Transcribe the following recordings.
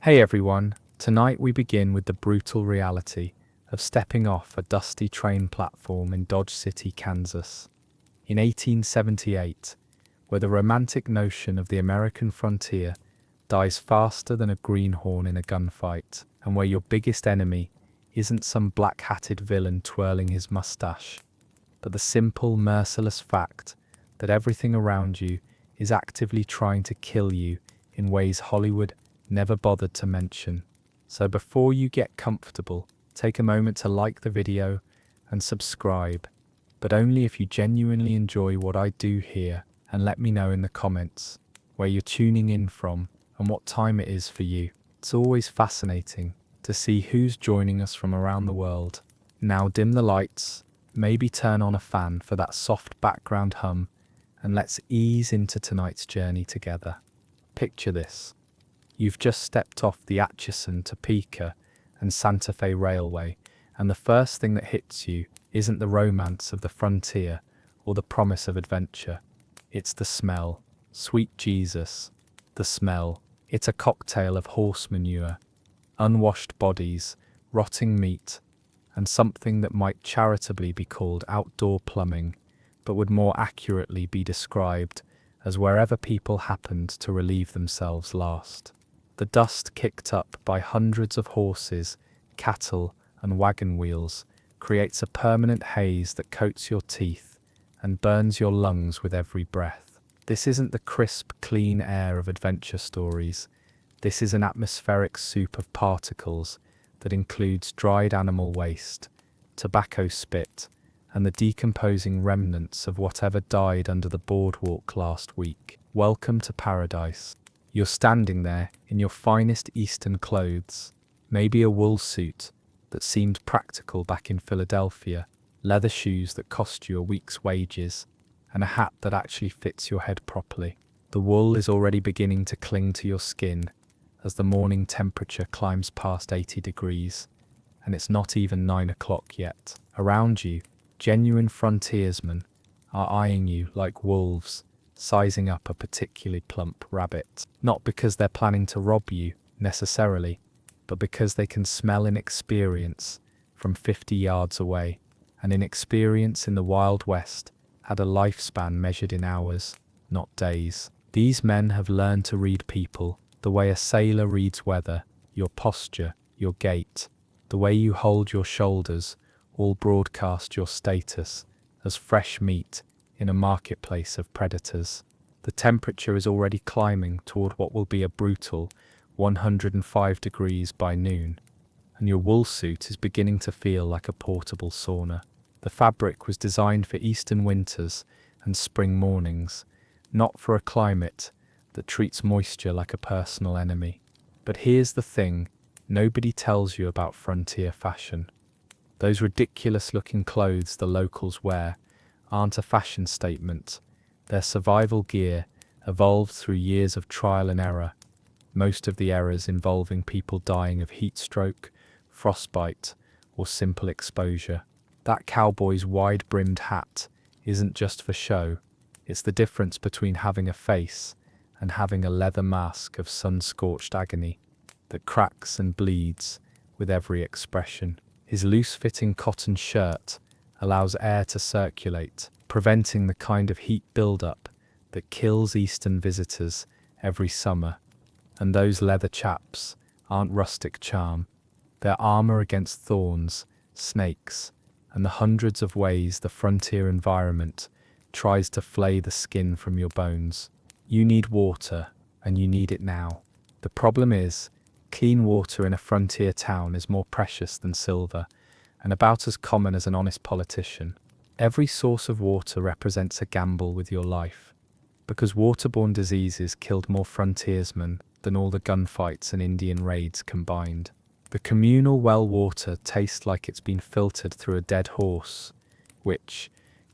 Hey everyone, tonight we begin with the brutal reality of stepping off a dusty train platform in Dodge City, Kansas. In 1878, where the romantic notion of the American frontier dies faster than a greenhorn in a gunfight, and where your biggest enemy isn't some black-hatted villain twirling his mustache, but the simple, merciless fact that everything around you is actively trying to kill you in ways Hollywood never bothered to mention. So before you get comfortable, take a moment to like the video and subscribe, but only if you genuinely enjoy what I do here, and let me know in the comments where you're tuning in from and what time it is for you. It's always fascinating to see who's joining us from around the world. Now dim the lights, maybe turn on a fan for that soft background hum, and let's ease into tonight's journey together. Picture this. You've just stepped off the Atchison, Topeka and Santa Fe Railway, and the first thing that hits you isn't the romance of the frontier or the promise of adventure. It's the smell. Sweet Jesus, the smell. It's a cocktail of horse manure, unwashed bodies, rotting meat, and something that might charitably be called outdoor plumbing, but would more accurately be described as wherever people happened to relieve themselves last. The dust kicked up by hundreds of horses, cattle, and wagon wheels creates a permanent haze that coats your teeth and burns your lungs with every breath. This isn't the crisp, clean air of adventure stories. This is an atmospheric soup of particles that includes dried animal waste, tobacco spit, and the decomposing remnants of whatever died under the boardwalk last week. Welcome to paradise. You're standing there in your finest Eastern clothes, maybe a wool suit that seemed practical back in Philadelphia, leather shoes that cost you a week's wages, and a hat that actually fits your head properly. The wool is already beginning to cling to your skin as the morning temperature climbs past 80 degrees, and it's not even 9 o'clock yet. Around you, genuine frontiersmen are eyeing you like wolves, sizing up a particularly plump rabbit. Not because they're planning to rob you, necessarily, but because they can smell inexperience from 50 yards away. And inexperience in the Wild West had a lifespan measured in hours, not days. These men have learned to read people the way a sailor reads weather, your posture, your gait, the way you hold your shoulders, all broadcast your status as fresh meat in a marketplace of predators. The temperature is already climbing toward what will be a brutal 105 degrees by noon, and your wool suit is beginning to feel like a portable sauna. The fabric was designed for eastern winters and spring mornings, not for a climate that treats moisture like a personal enemy. But here's the thing nobody tells you about frontier fashion. Those ridiculous-looking clothes the locals wear aren't a fashion statement. They're survival gear evolved through years of trial and error, most of the errors involving people dying of heat stroke, frostbite, or simple exposure. That cowboy's wide-brimmed hat isn't just for show. It's the difference between having a face and having a leather mask of sun-scorched agony that cracks and bleeds with every expression. His loose-fitting cotton shirt allows air to circulate, preventing the kind of heat buildup that kills Eastern visitors every summer. And those leather chaps aren't rustic charm. They're armor against thorns, snakes, and the hundreds of ways the frontier environment tries to flay the skin from your bones. You need water, and you need it now. The problem is, clean water in a frontier town is more precious than silver, and about as common as an honest politician. Every source of water represents a gamble with your life, because waterborne diseases killed more frontiersmen than all the gunfights and Indian raids combined. The communal well water tastes like it's been filtered through a dead horse, which,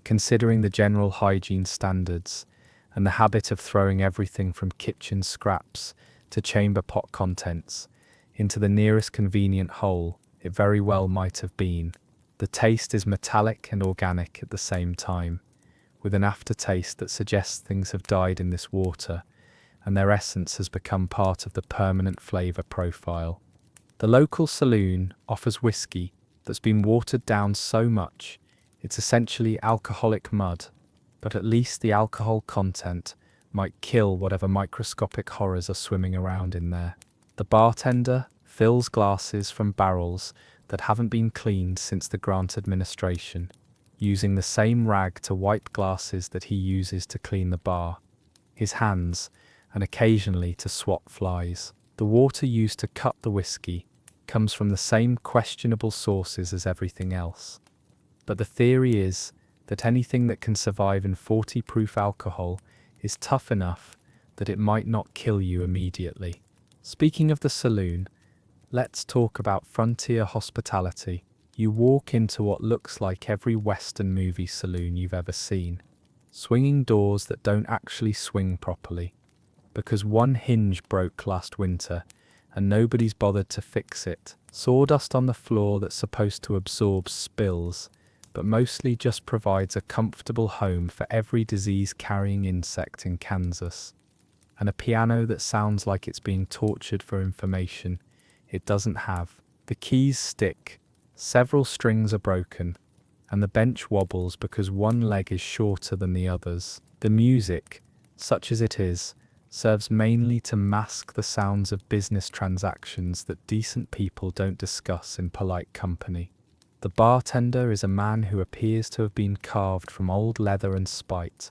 considering the general hygiene standards and the habit of throwing everything from kitchen scraps to chamber pot contents into the nearest convenient hole, it very well might have been. The taste is metallic and organic at the same time, with an aftertaste that suggests things have died in this water and their essence has become part of the permanent flavor profile. The local saloon offers whiskey that's been watered down so much it's essentially alcoholic mud, but at least the alcohol content might kill whatever microscopic horrors are swimming around in there. The bartender fills glasses from barrels that haven't been cleaned since the Grant administration, using the same rag to wipe glasses that he uses to clean the bar, his hands, and occasionally to swat flies. The water used to cut the whiskey comes from the same questionable sources as everything else. But the theory is that anything that can survive in 40 proof alcohol is tough enough that it might not kill you immediately. Speaking of the saloon, let's talk about frontier hospitality. You walk into what looks like every Western movie saloon you've ever seen. Swinging doors that don't actually swing properly, because one hinge broke last winter and nobody's bothered to fix it. Sawdust on the floor that's supposed to absorb spills, but mostly just provides a comfortable home for every disease-carrying insect in Kansas. And a piano that sounds like it's being tortured for information it doesn't have. The keys stick, several strings are broken, and the bench wobbles because one leg is shorter than the others. The music, such as it is, serves mainly to mask the sounds of business transactions that decent people don't discuss in polite company. The bartender is a man who appears to have been carved from old leather and spite,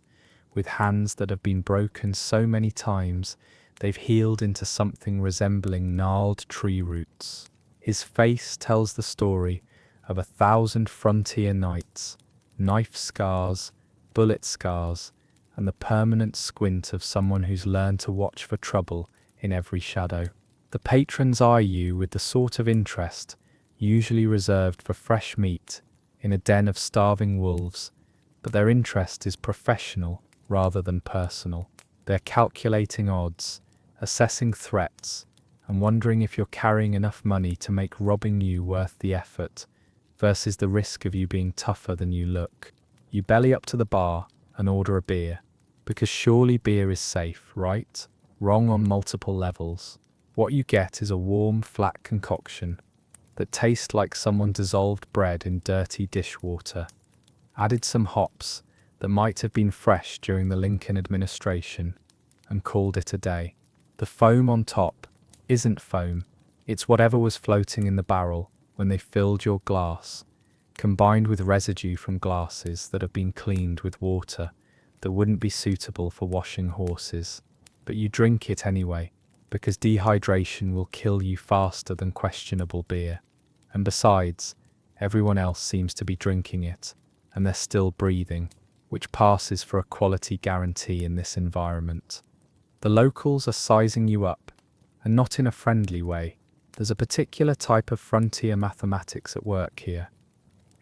with hands that have been broken so many times they've healed into something resembling gnarled tree roots. His face tells the story of 1,000 frontier nights, knife scars, bullet scars, and the permanent squint of someone who's learned to watch for trouble in every shadow. The patrons eye you with the sort of interest usually reserved for fresh meat in a den of starving wolves, but their interest is professional rather than personal. They're calculating odds, assessing threats, and wondering if you're carrying enough money to make robbing you worth the effort versus the risk of you being tougher than you look. You belly up to the bar and order a beer, because surely beer is safe, right? Wrong on multiple levels. What you get is a warm, flat concoction that tastes like someone dissolved bread in dirty dishwater, added some hops that might have been fresh during the Lincoln administration, and called it a day. The foam on top isn't foam, it's whatever was floating in the barrel when they filled your glass, combined with residue from glasses that have been cleaned with water that wouldn't be suitable for washing horses. But you drink it anyway, because dehydration will kill you faster than questionable beer. And besides, everyone else seems to be drinking it, and they're still breathing, which passes for a quality guarantee in this environment. The locals are sizing you up, and not in a friendly way. There's a particular type of frontier mathematics at work here.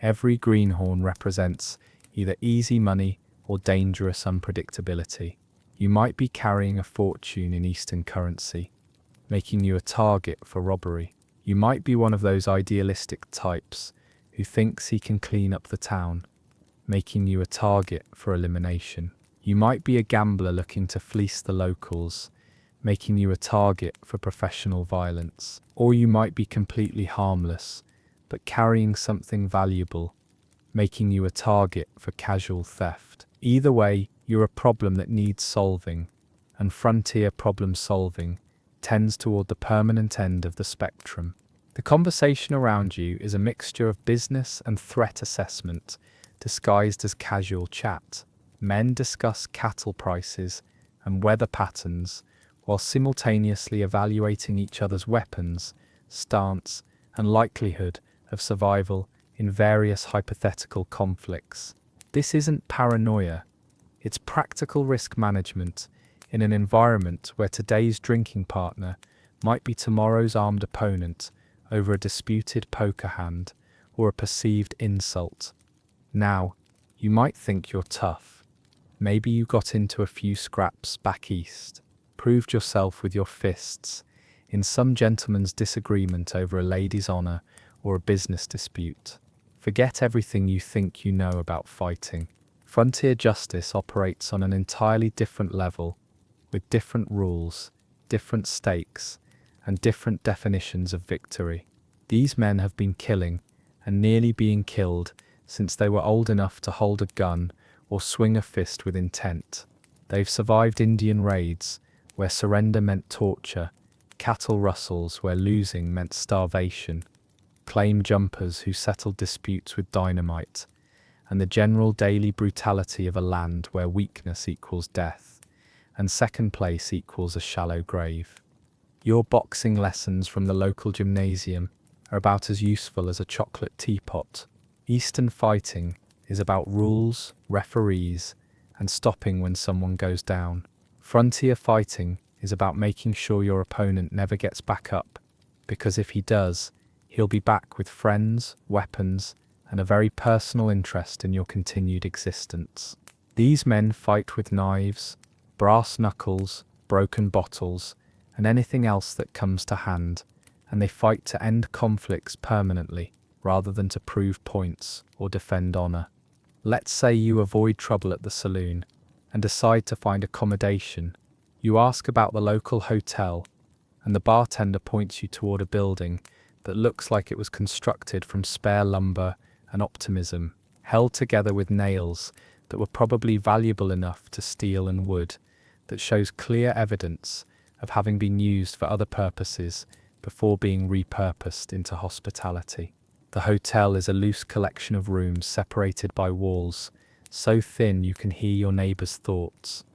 Every greenhorn represents either easy money or dangerous unpredictability. You might be carrying a fortune in Eastern currency, making you a target for robbery. You might be one of those idealistic types who thinks he can clean up the town, making you a target for elimination. You might be a gambler looking to fleece the locals, making you a target for professional violence. Or you might be completely harmless, but carrying something valuable, making you a target for casual theft. Either way, you're a problem that needs solving, and frontier problem solving tends toward the permanent end of the spectrum. The conversation around you is a mixture of business and threat assessment, disguised as casual chat. Men discuss cattle prices and weather patterns, while simultaneously evaluating each other's weapons, stance, and likelihood of survival in various hypothetical conflicts. This isn't paranoia, it's practical risk management in an environment where today's drinking partner might be tomorrow's armed opponent over a disputed poker hand or a perceived insult. Now, you might think you're tough. Maybe you got into a few scraps back east, proved yourself with your fists in some gentleman's disagreement over a lady's honor or a business dispute. Forget everything you think you know about fighting. Frontier justice operates on an entirely different level, with different rules, different stakes, and different definitions of victory. These men have been killing and nearly being killed since they were old enough to hold a gun or swing a fist with intent. They've survived Indian raids, where surrender meant torture, cattle rustles where losing meant starvation, claim jumpers who settled disputes with dynamite, and the general daily brutality of a land where weakness equals death, and second place equals a shallow grave. Your boxing lessons from the local gymnasium are about as useful as a chocolate teapot. Eastern fighting is about rules, referees, and stopping when someone goes down. Frontier fighting is about making sure your opponent never gets back up, because if he does, he'll be back with friends, weapons, and a very personal interest in your continued existence. These men fight with knives, brass knuckles, broken bottles, and anything else that comes to hand, and they fight to end conflicts permanently, rather than to prove points or defend honor. Let's say you avoid trouble at the saloon and decide to find accommodation. You ask about the local hotel, and the bartender points you toward a building that looks like it was constructed from spare lumber and optimism, held together with nails that were probably valuable enough to steel and wood, that shows clear evidence of having been used for other purposes before being repurposed into hospitality. The hotel is a loose collection of rooms separated by walls, so thin you can hear your neighbor's thoughts,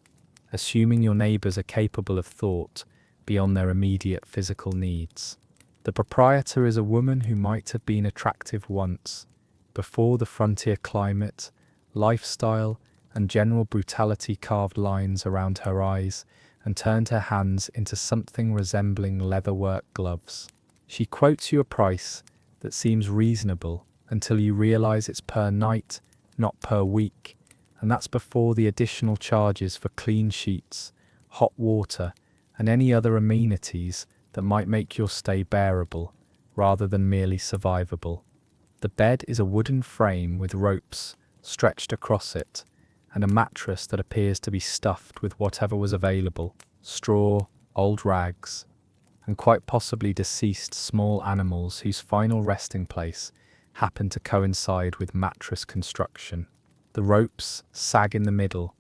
assuming your neighbors are capable of thought beyond their immediate physical needs. The proprietor is a woman who might have been attractive once, before the frontier climate, lifestyle, and general brutality carved lines around her eyes and turned her hands into something resembling leatherwork gloves. She quotes you a price that seems reasonable until you realize it's per night, not per week, and that's before the additional charges for clean sheets, hot water, and any other amenities that might make your stay bearable, rather than merely survivable. The bed is a wooden frame with ropes stretched across it, and a mattress that appears to be stuffed with whatever was available: straw, old rags, and quite possibly deceased small animals whose final resting place happened to coincide with mattress construction. The ropes sag in the middle,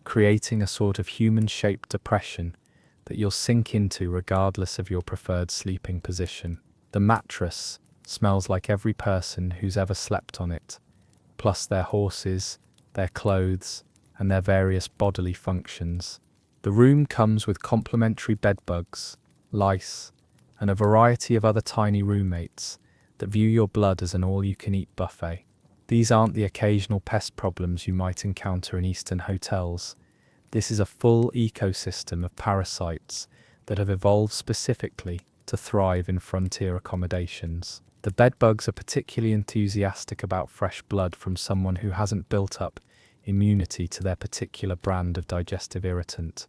creating a sort of human-shaped depression that you'll sink into regardless of your preferred sleeping position. The mattress smells like every person who's ever slept on it, plus their horses, their clothes, and their various bodily functions. The room comes with complimentary bedbugs, lice, and a variety of other tiny roommates that view your blood as an all-you-can-eat buffet. These aren't the occasional pest problems you might encounter in Eastern hotels. This is a full ecosystem of parasites that have evolved specifically to thrive in frontier accommodations. The bedbugs are particularly enthusiastic about fresh blood from someone who hasn't built up immunity to their particular brand of digestive irritant,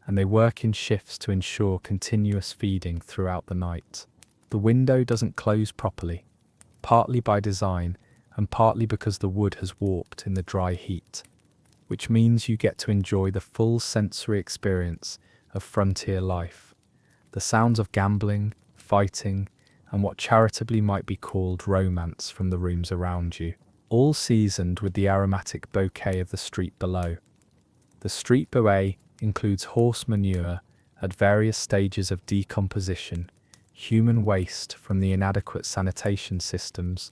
and they work in shifts to ensure continuous feeding throughout the night. The window doesn't close properly, partly by design and partly because the wood has warped in the dry heat, which means you get to enjoy the full sensory experience of frontier life. The sounds of gambling, fighting, and what charitably might be called romance from the rooms around you, all seasoned with the aromatic bouquet of the street below. The street bouquet includes horse manure at various stages of decomposition, human waste from the inadequate sanitation systems,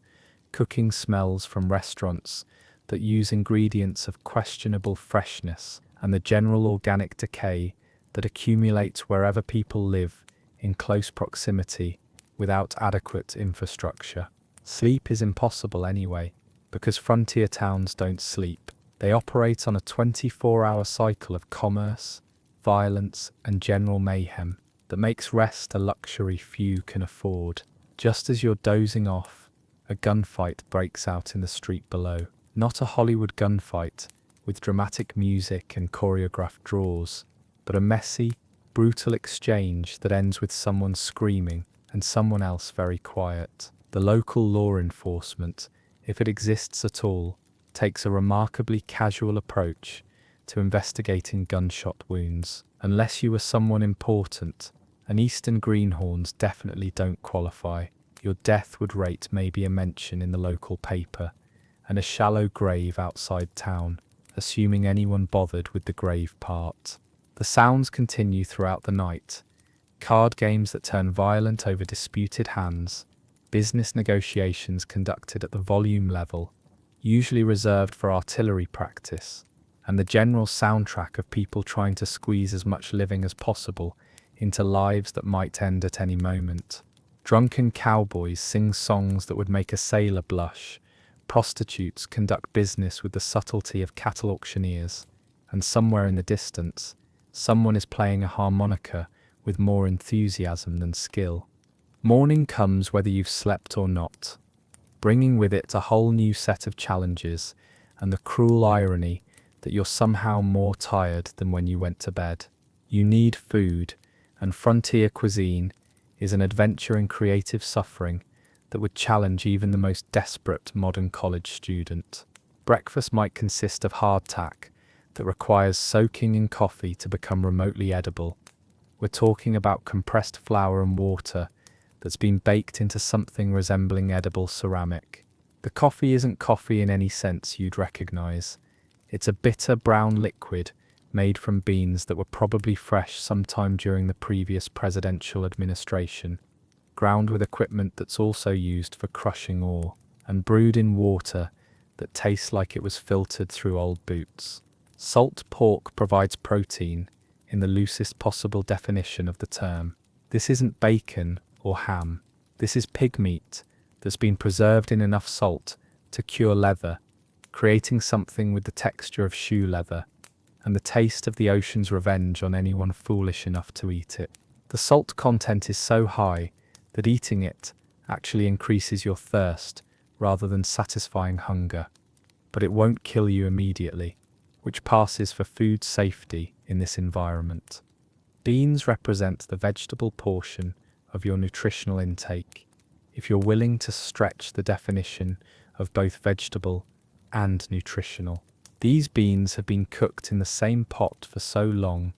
cooking smells from restaurants that use ingredients of questionable freshness, and the general organic decay that accumulates wherever people live in close proximity without adequate infrastructure. Sleep is impossible anyway, because frontier towns don't sleep. They operate on a 24-hour cycle of commerce, violence, and general mayhem that makes rest a luxury few can afford. Just as you're dozing off, a gunfight breaks out in the street below. Not a Hollywood gunfight with dramatic music and choreographed draws, but a messy, brutal exchange that ends with someone screaming and someone else very quiet. The local law enforcement, if it exists at all, takes a remarkably casual approach to investigating gunshot wounds. Unless you were someone important, and eastern greenhorns definitely don't qualify. Your death would rate maybe a mention in the local paper, and a shallow grave outside town, assuming anyone bothered with the grave part. The sounds continue throughout the night. Card games that turn violent over disputed hands, business negotiations conducted at the volume level, usually reserved for artillery practice, and the general soundtrack of people trying to squeeze as much living as possible into lives that might end at any moment. Drunken cowboys sing songs that would make a sailor blush, prostitutes conduct business with the subtlety of cattle auctioneers, and somewhere in the distance, someone is playing a harmonica with more enthusiasm than skill. Morning comes whether you've slept or not, bringing with it a whole new set of challenges and the cruel irony that you're somehow more tired than when you went to bed. You need food, and frontier cuisine is an adventure in creative suffering that would challenge even the most desperate modern college student. Breakfast might consist of hardtack that requires soaking in coffee to become remotely edible. We're talking about compressed flour and water that's been baked into something resembling edible ceramic. The coffee isn't coffee in any sense you'd recognize. It's a bitter brown liquid made from beans that were probably fresh sometime during the previous presidential administration, ground with equipment that's also used for crushing ore, and brewed in water that tastes like it was filtered through old boots. Salt pork provides protein in the loosest possible definition of the term. This isn't bacon or ham. This is pig meat that's been preserved in enough salt to cure leather, creating something with the texture of shoe leather and the taste of the ocean's revenge on anyone foolish enough to eat it. The salt content is so high that eating it actually increases your thirst rather than satisfying hunger, but it won't kill you immediately, which passes for food safety in this environment. Beans represent the vegetable portion of your nutritional intake, if you're willing to stretch the definition of both vegetable and nutritional. These beans have been cooked in the same pot for so long,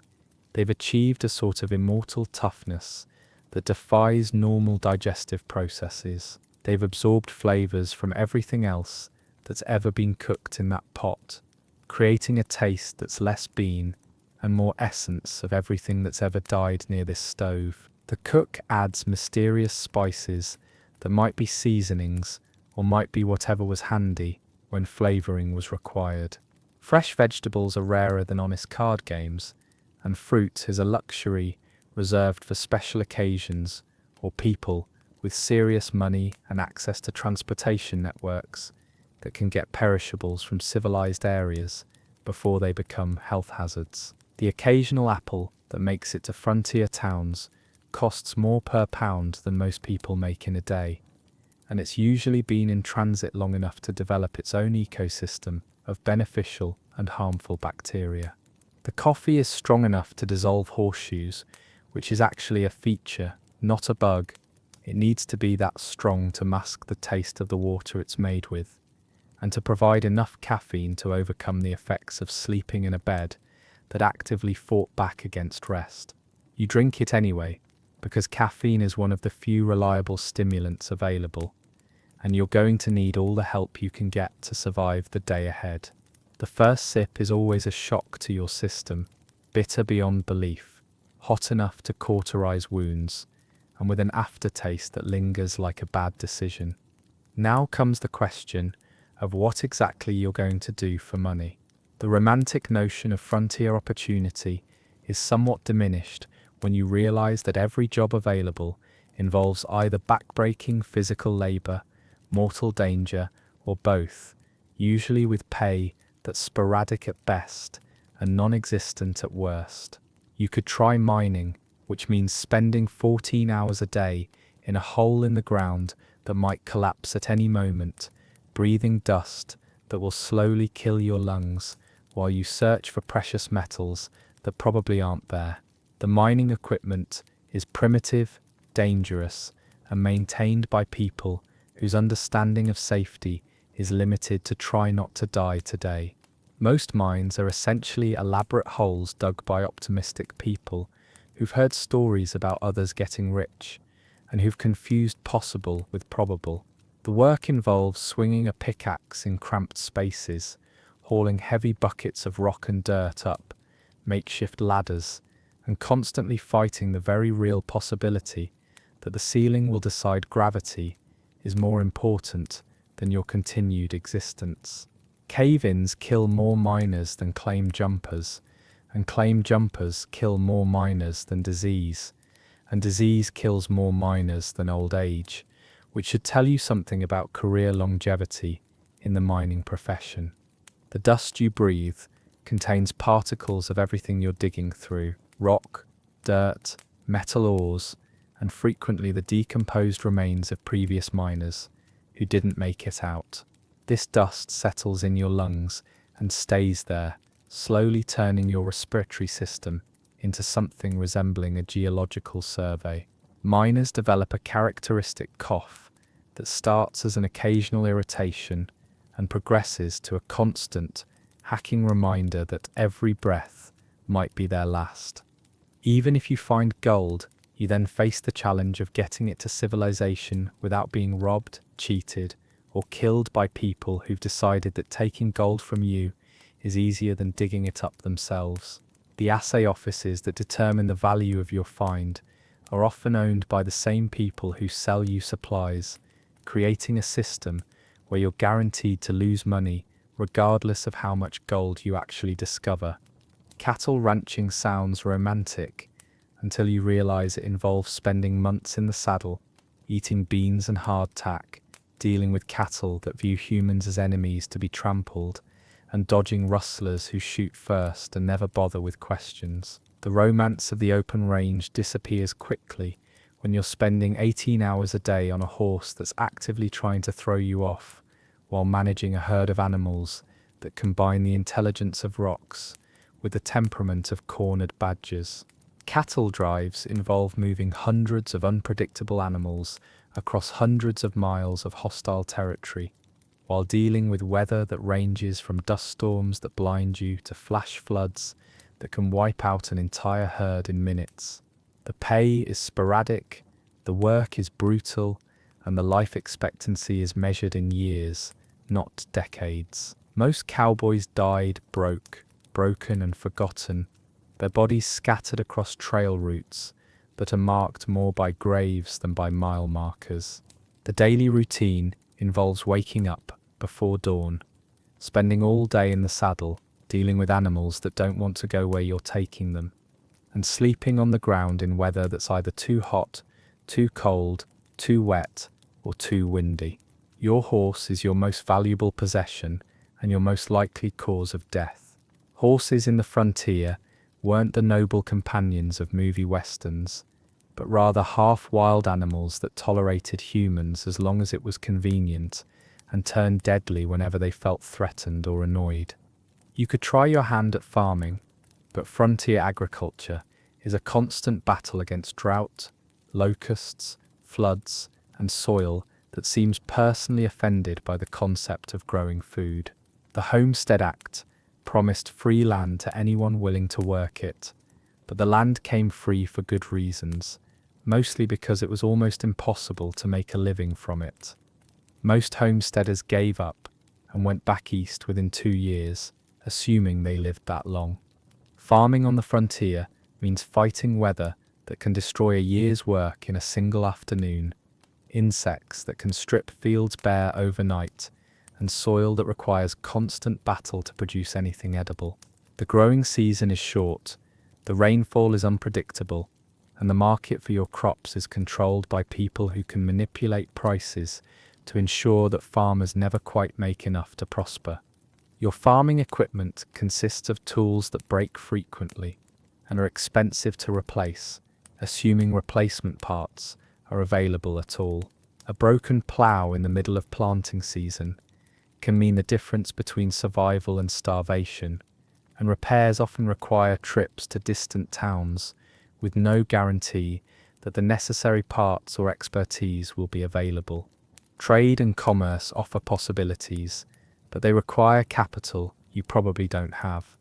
they've achieved a sort of immortal toughness that defies normal digestive processes. They've absorbed flavors from everything else that's ever been cooked in that pot, creating a taste that's less bean and more essence of everything that's ever died near this stove. The cook adds mysterious spices that might be seasonings or might be whatever was handy when flavoring was required. Fresh vegetables are rarer than honest card games, and fruit is a luxury reserved for special occasions or people with serious money and access to transportation networks that can get perishables from civilized areas before they become health hazards. The occasional apple that makes it to frontier towns costs more per pound than most people make in a day, and it's usually been in transit long enough to develop its own ecosystem of beneficial and harmful bacteria. The coffee is strong enough to dissolve horseshoes, which is actually a feature, not a bug. It needs to be that strong to mask the taste of the water it's made with, and to provide enough caffeine to overcome the effects of sleeping in a bed that actively fought back against rest. You drink it anyway, because caffeine is one of the few reliable stimulants available, and you're going to need all the help you can get to survive the day ahead. The first sip is always a shock to your system, bitter beyond belief, hot enough to cauterize wounds, and with an aftertaste that lingers like a bad decision. Now comes the question of what exactly you're going to do for money. The romantic notion of frontier opportunity is somewhat diminished when you realize that every job available involves either backbreaking physical labor, mortal danger, or both, usually with pay that's sporadic at best and non-existent at worst. You could try mining, which means spending 14 hours a day in a hole in the ground that might collapse at any moment, breathing dust that will slowly kill your lungs while you search for precious metals that probably aren't there. The mining equipment is primitive, dangerous, and maintained by people whose understanding of safety is limited to try not to die today. Most mines are essentially elaborate holes dug by optimistic people who've heard stories about others getting rich and who've confused possible with probable. The work involves swinging a pickaxe in cramped spaces, hauling heavy buckets of rock and dirt up makeshift ladders, and constantly fighting the very real possibility that the ceiling will decide gravity is more important than your continued existence. Cave-ins kill more miners than claim jumpers, and claim jumpers kill more miners than disease, and disease kills more miners than old age, which should tell you something about career longevity in the mining profession. The dust you breathe contains particles of everything you're digging through: rock, dirt, metal ores, and frequently the decomposed remains of previous miners who didn't make it out. This dust settles in your lungs and stays there, slowly turning your respiratory system into something resembling a geological survey. Miners develop a characteristic cough that starts as an occasional irritation and progresses to a constant, hacking reminder that every breath might be their last. Even if you find gold, you then face the challenge of getting it to civilization without being robbed, cheated, or killed by people who've decided that taking gold from you is easier than digging it up themselves. The assay offices that determine the value of your find are often owned by the same people who sell you supplies, creating a system where you're guaranteed to lose money regardless of how much gold you actually discover. Cattle ranching sounds romantic until you realize it involves spending months in the saddle, eating beans and hardtack, dealing with cattle that view humans as enemies to be trampled, and dodging rustlers who shoot first and never bother with questions. The romance of the open range disappears quickly when you're spending 18 hours a day on a horse that's actively trying to throw you off, while managing a herd of animals that combine the intelligence of rocks with the temperament of cornered badgers. Cattle drives involve moving hundreds of unpredictable animals across hundreds of miles of hostile territory, while dealing with weather that ranges from dust storms that blind you to flash floods that can wipe out an entire herd in minutes. The pay is sporadic, the work is brutal, and the life expectancy is measured in years, not decades. Most cowboys died broken and forgotten, their bodies scattered across trail routes that are marked more by graves than by mile markers. The daily routine involves waking up before dawn, spending all day in the saddle, dealing with animals that don't want to go where you're taking them, and sleeping on the ground in weather that's either too hot, too cold, too wet, or too windy. Your horse is your most valuable possession and your most likely cause of death. Horses in the frontier weren't the noble companions of movie westerns, but rather half-wild animals that tolerated humans as long as it was convenient and turned deadly whenever they felt threatened or annoyed. You could try your hand at farming, but frontier agriculture is a constant battle against drought, locusts, floods, and soil that seems personally offended by the concept of growing food. The Homestead Act promised free land to anyone willing to work it, but the land came free for good reasons, mostly because it was almost impossible to make a living from it. Most homesteaders gave up and went back east within 2 years, assuming they lived that long. Farming on the frontier means fighting weather that can destroy a year's work in a single afternoon, insects that can strip fields bare overnight, and soil that requires constant battle to produce anything edible. The growing season is short, the rainfall is unpredictable, and the market for your crops is controlled by people who can manipulate prices to ensure that farmers never quite make enough to prosper. Your farming equipment consists of tools that break frequently and are expensive to replace, assuming replacement parts are available at all. A broken plough in the middle of planting season can mean the difference between survival and starvation, and repairs often require trips to distant towns with no guarantee that the necessary parts or expertise will be available. Trade and commerce offer possibilities, but they require capital you probably don't have,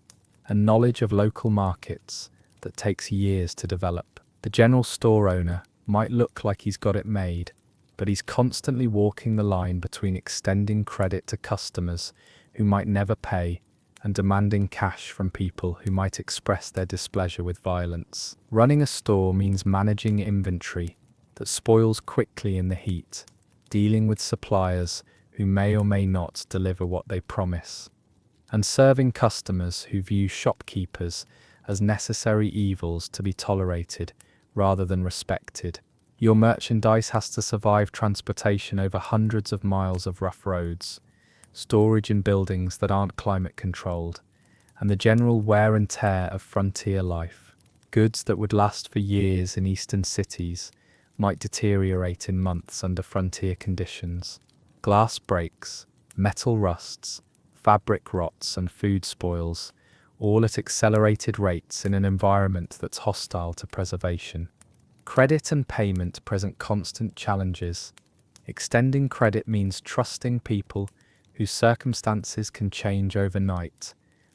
and knowledge of local markets that takes years to develop. The general store owner might look like he's got it made, but he's constantly walking the line between extending credit to customers who might never pay and demanding cash from people who might express their displeasure with violence. Running a store means managing inventory that spoils quickly in the heat, dealing with suppliers who may or may not deliver what they promise, and serving customers who view shopkeepers as necessary evils to be tolerated rather than respected. Your merchandise has to survive transportation over hundreds of miles of rough roads, storage in buildings that aren't climate controlled, and the general wear and tear of frontier life. Goods that would last for years in eastern cities might deteriorate in months under frontier conditions. Glass breaks, metal rusts, fabric rots, and food spoils, all at accelerated rates in an environment that's hostile to preservation. Credit and payment present constant challenges. Extending credit means trusting people whose circumstances can change overnight,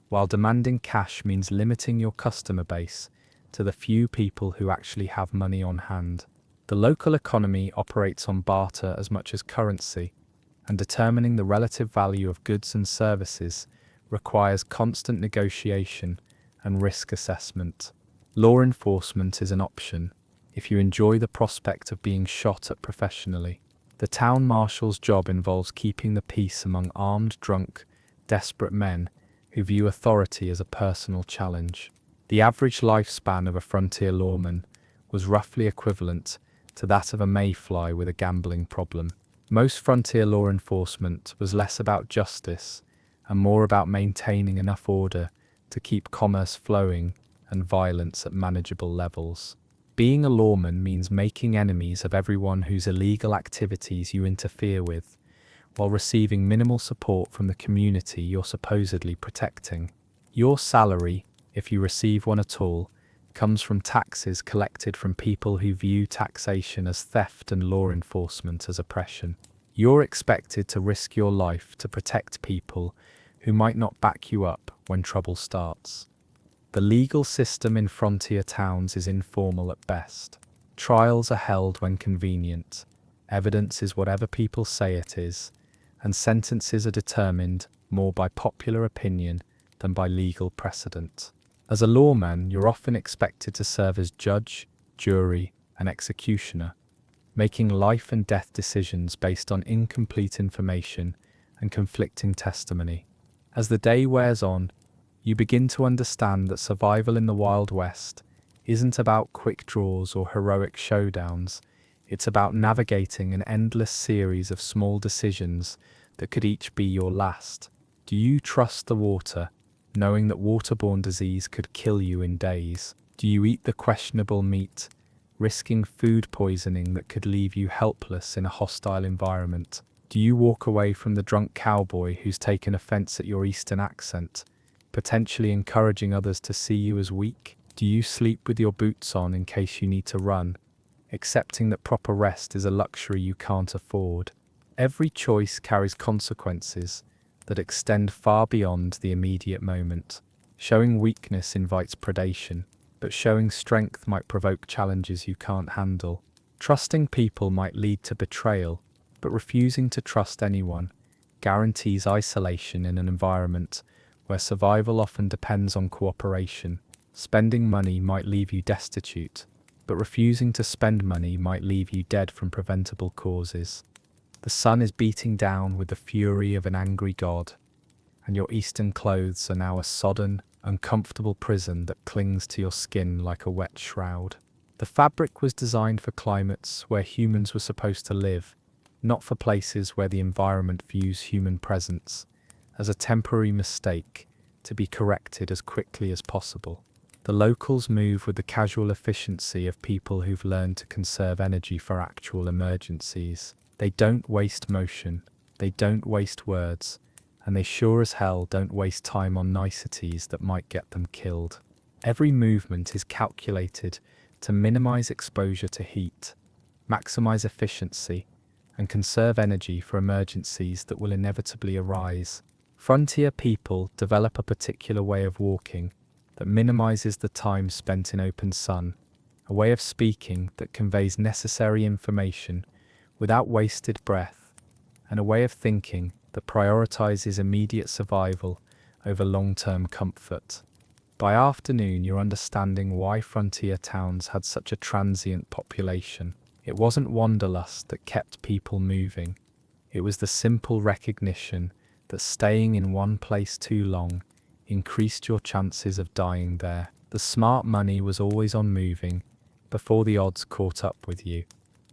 while demanding cash means limiting your customer base to the few people who actually have money on hand. The local economy operates on barter as much as currency, and determining the relative value of goods and services requires constant negotiation and risk assessment. Law enforcement is an option if you enjoy the prospect of being shot at professionally. The town marshal's job involves keeping the peace among armed, drunk, desperate men who view authority as a personal challenge. The average lifespan of a frontier lawman was roughly equivalent to that of a mayfly with a gambling problem. Most frontier law enforcement was less about justice and more about maintaining enough order to keep commerce flowing and violence at manageable levels. Being a lawman means making enemies of everyone whose illegal activities you interfere with, while receiving minimal support from the community you're supposedly protecting. Your salary, if you receive one at all, comes from taxes collected from people who view taxation as theft and law enforcement as oppression. You're expected to risk your life to protect people who might not back you up when trouble starts. The legal system in frontier towns is informal at best. Trials are held when convenient, evidence is whatever people say it is, and sentences are determined more by popular opinion than by legal precedent. As a lawman, you're often expected to serve as judge, jury, and executioner, making life and death decisions based on incomplete information and conflicting testimony. As the day wears on, you begin to understand that survival in the Wild West isn't about quick draws or heroic showdowns. It's about navigating an endless series of small decisions that could each be your last. Do you trust the water, knowing that waterborne disease could kill you in days? Do you eat the questionable meat, risking food poisoning that could leave you helpless in a hostile environment? Do you walk away from the drunk cowboy who's taken offense at your Eastern accent, potentially encouraging others to see you as weak? Do you sleep with your boots on in case you need to run, accepting that proper rest is a luxury you can't afford? Every choice carries consequences that extend far beyond the immediate moment. Showing weakness invites predation, but showing strength might provoke challenges you can't handle. Trusting people might lead to betrayal, but refusing to trust anyone guarantees isolation in an environment where survival often depends on cooperation. Spending money might leave you destitute, but refusing to spend money might leave you dead from preventable causes. The sun is beating down with the fury of an angry god, and your Eastern clothes are now a sodden, uncomfortable prison that clings to your skin like a wet shroud. The fabric was designed for climates where humans were supposed to live, not for places where the environment views human presence as a temporary mistake to be corrected as quickly as possible. The locals move with the casual efficiency of people who've learned to conserve energy for actual emergencies. They don't waste motion, they don't waste words, and they sure as hell don't waste time on niceties that might get them killed. Every movement is calculated to minimize exposure to heat, maximize efficiency, and conserve energy for emergencies that will inevitably arise. Frontier people develop a particular way of walking that minimizes the time spent in open sun, a way of speaking that conveys necessary information without wasted breath, and a way of thinking that prioritizes immediate survival over long-term comfort. By afternoon, you're understanding why frontier towns had such a transient population. It wasn't wanderlust that kept people moving. It was the simple recognition that staying in one place too long increased your chances of dying there. The smart money was always on moving before the odds caught up with you,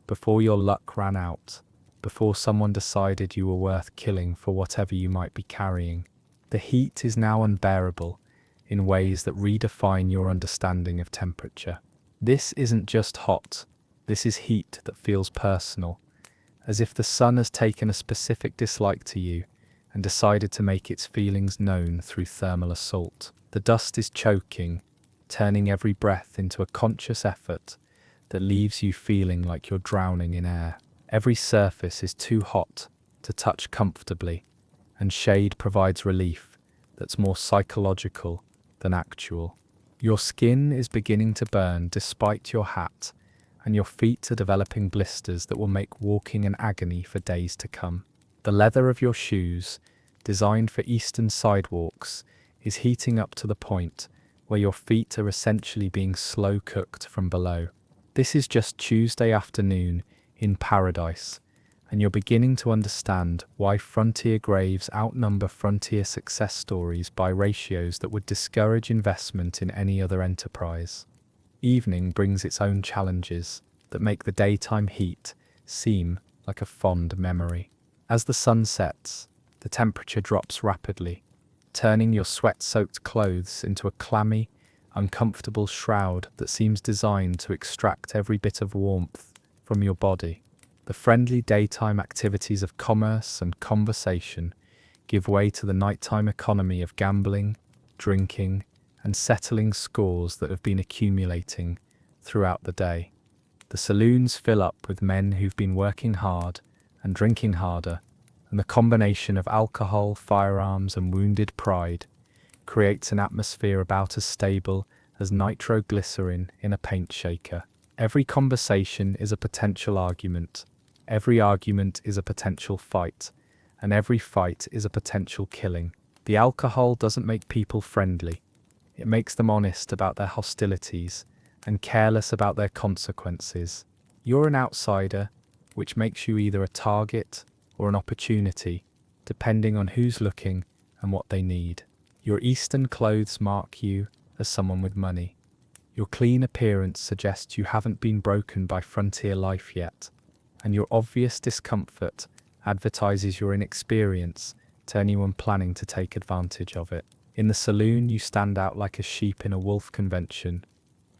before your luck ran out, before someone decided you were worth killing for whatever you might be carrying. The heat is now unbearable in ways that redefine your understanding of temperature. This isn't just hot, this is heat that feels personal, as if the sun has taken a specific dislike to you and decided to make its feelings known through thermal assault. The dust is choking, turning every breath into a conscious effort that leaves you feeling like you're drowning in air. Every surface is too hot to touch comfortably, and shade provides relief that's more psychological than actual. Your skin is beginning to burn despite your hat, and your feet are developing blisters that will make walking an agony for days to come. The leather of your shoes, designed for eastern sidewalks, is heating up to the point where your feet are essentially being slow cooked from below. This is just Tuesday afternoon in paradise, and you're beginning to understand why frontier graves outnumber frontier success stories by ratios that would discourage investment in any other enterprise. Evening brings its own challenges that make the daytime heat seem like a fond memory. As the sun sets, the temperature drops rapidly, turning your sweat-soaked clothes into a clammy, uncomfortable shroud that seems designed to extract every bit of warmth from your body. The friendly daytime activities of commerce and conversation give way to the nighttime economy of gambling, drinking, and settling scores that have been accumulating throughout the day. The saloons fill up with men who've been working hard and drinking harder, and the combination of alcohol, firearms, and wounded pride creates an atmosphere about as stable as nitroglycerin in a paint shaker. Every conversation is a potential argument, every argument is a potential fight, and every fight is a potential killing. The alcohol doesn't make people friendly. It makes them honest about their hostilities and careless about their consequences. You're an outsider, which makes you either a target or an opportunity, depending on who's looking and what they need. Your Eastern clothes mark you as someone with money. Your clean appearance suggests you haven't been broken by frontier life yet, and your obvious discomfort advertises your inexperience to anyone planning to take advantage of it. In the saloon, you stand out like a sheep in a wolf convention,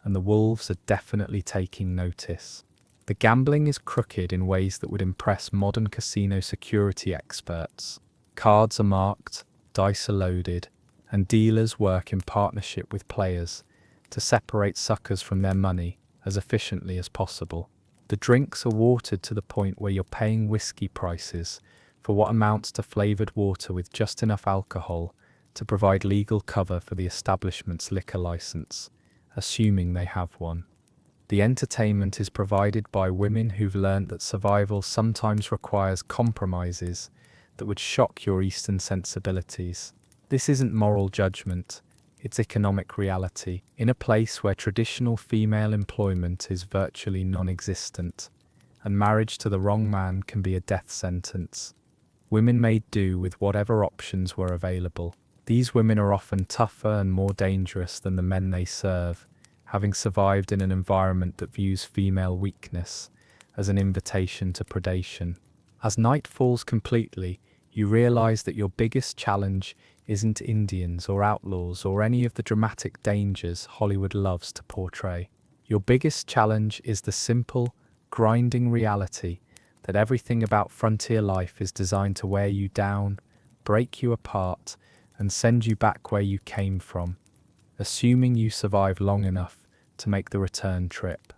and the wolves are definitely taking notice. The gambling is crooked in ways that would impress modern casino security experts. Cards are marked, dice are loaded, and dealers work in partnership with players to separate suckers from their money as efficiently as possible. The drinks are watered to the point where you're paying whiskey prices for what amounts to flavoured water with just enough alcohol to provide legal cover for the establishment's liquor license, assuming they have one. The entertainment is provided by women who've learned that survival sometimes requires compromises that would shock your Eastern sensibilities. This isn't moral judgment, it's economic reality. In a place where traditional female employment is virtually non-existent, and marriage to the wrong man can be a death sentence, women made do with whatever options were available. These women are often tougher and more dangerous than the men they serve, having survived in an environment that views female weakness as an invitation to predation. As night falls completely, you realize that your biggest challenge isn't Indians or outlaws or any of the dramatic dangers Hollywood loves to portray. Your biggest challenge is the simple, grinding reality that everything about frontier life is designed to wear you down, break you apart, and send you back where you came from, assuming you survive long enough to make the return trip.